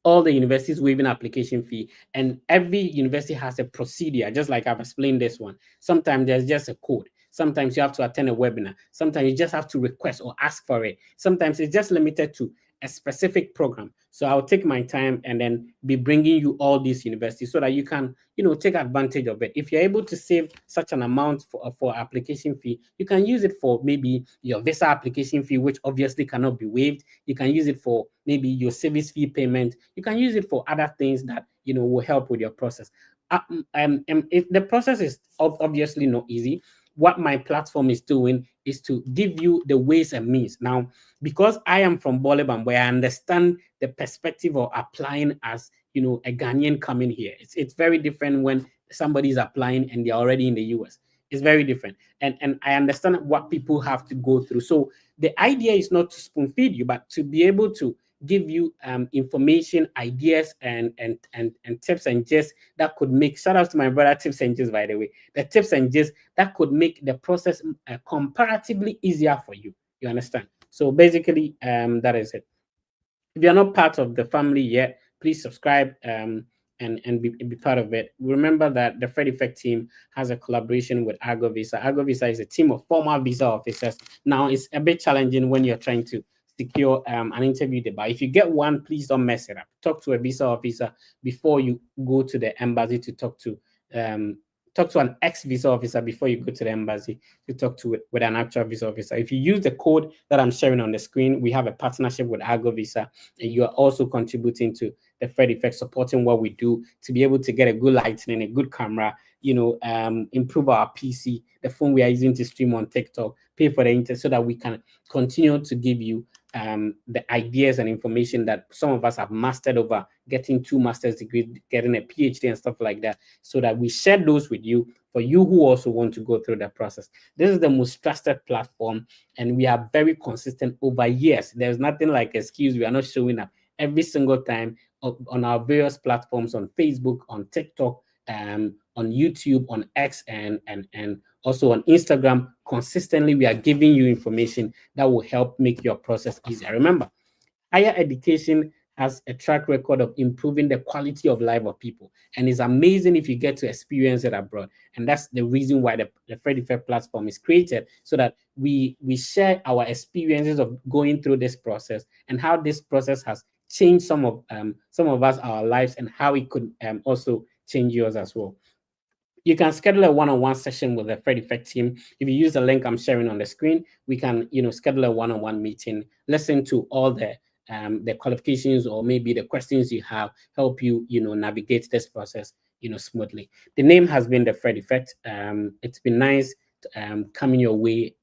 [SPEAKER 1] all the universities waiving application fee, and every university has a procedure, just like I've explained this one. Sometimes there's just a code. Sometimes you have to attend a webinar. Sometimes you just have to request or ask for it. Sometimes it's just limited to a specific program. So I'll take my time and then be bringing you all these universities so that you can, take advantage of it. If you're able to save such an amount for application fee, you can use it for maybe your visa application fee, which obviously cannot be waived. You can use it for maybe your service fee payment. You can use it for other things that, will help with your process. The process is obviously not easy. What my platform is doing is to give you the ways and means. Now, because I am from Bolebam, where I understand the perspective of applying as a Ghanaian coming here. It's very different when somebody is applying and they're already in the US. It's very different, and I understand what people have to go through. So the idea is not to spoon feed you, but to be able to give you information, ideas, and tips and just that could make. Shout out to my brother Tips and Just, by the way. The tips and just that could make the process comparatively easier for you. You understand? So basically, that is it. If you're not part of the family yet, please subscribe and be part of it. Remember that the Fred Effect team has a collaboration with Argo Visa. Argo Visa is a team of former visa officers. Now, it's a bit challenging when you're trying to secure an interview there, but if you get one, please don't mess it up. Talk to a visa officer before you go to the embassy to talk to an ex-visa officer before you go to the embassy to talk to it with an actual visa officer. If you use the code that I'm sharing on the screen, we have a partnership with Argo Visa, and you are also contributing to the Fred Effect, supporting what we do to be able to get a good lighting and a good camera, improve our PC, the phone we are using to stream on TikTok, pay for the internet so that we can continue to give you the ideas and information that some of us have mastered over getting 2 master's degrees, getting a PhD and stuff like that, so that we share those with you for you who also want to go through that process. This is the most trusted platform, and we are very consistent over years. There's nothing like excuse. We are not showing up every single time on our various platforms, on Facebook, on TikTok, on YouTube, on X, and also on Instagram. Consistently, we are giving you information that will help make your process easier. Remember, higher education has a track record of improving the quality of life of people, and it's amazing if you get to experience it abroad. And that's the reason why the Freddy Fair platform is created, so that we share our experiences of going through this process and how this process has changed some of us, our lives, and how it could also change yours as well. You can schedule a one-on-one session with the Fred Effect team. If you use the link I'm sharing on the screen, we can, schedule a one-on-one meeting, listen to all the qualifications or maybe the questions you have, help you, navigate this process, smoothly. The name has been the Fred Effect. It's been nice coming your way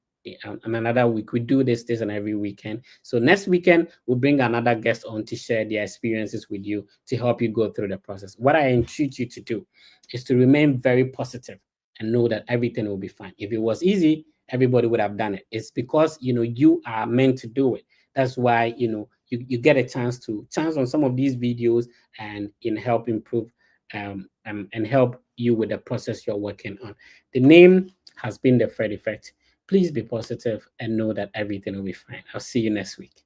[SPEAKER 1] another week. We do this and every weekend. So next weekend, we'll bring another guest on to share their experiences with you to help you go through the process. What I entreat you to do is to remain very positive and know that everything will be fine. If it was easy, everybody would have done it. It's because, you are meant to do it. That's why, you get a chance on some of these videos and help improve and help you with the process you're working on. The name has been the Fred Effect. Please be positive and know that everything will be fine. I'll see you next week.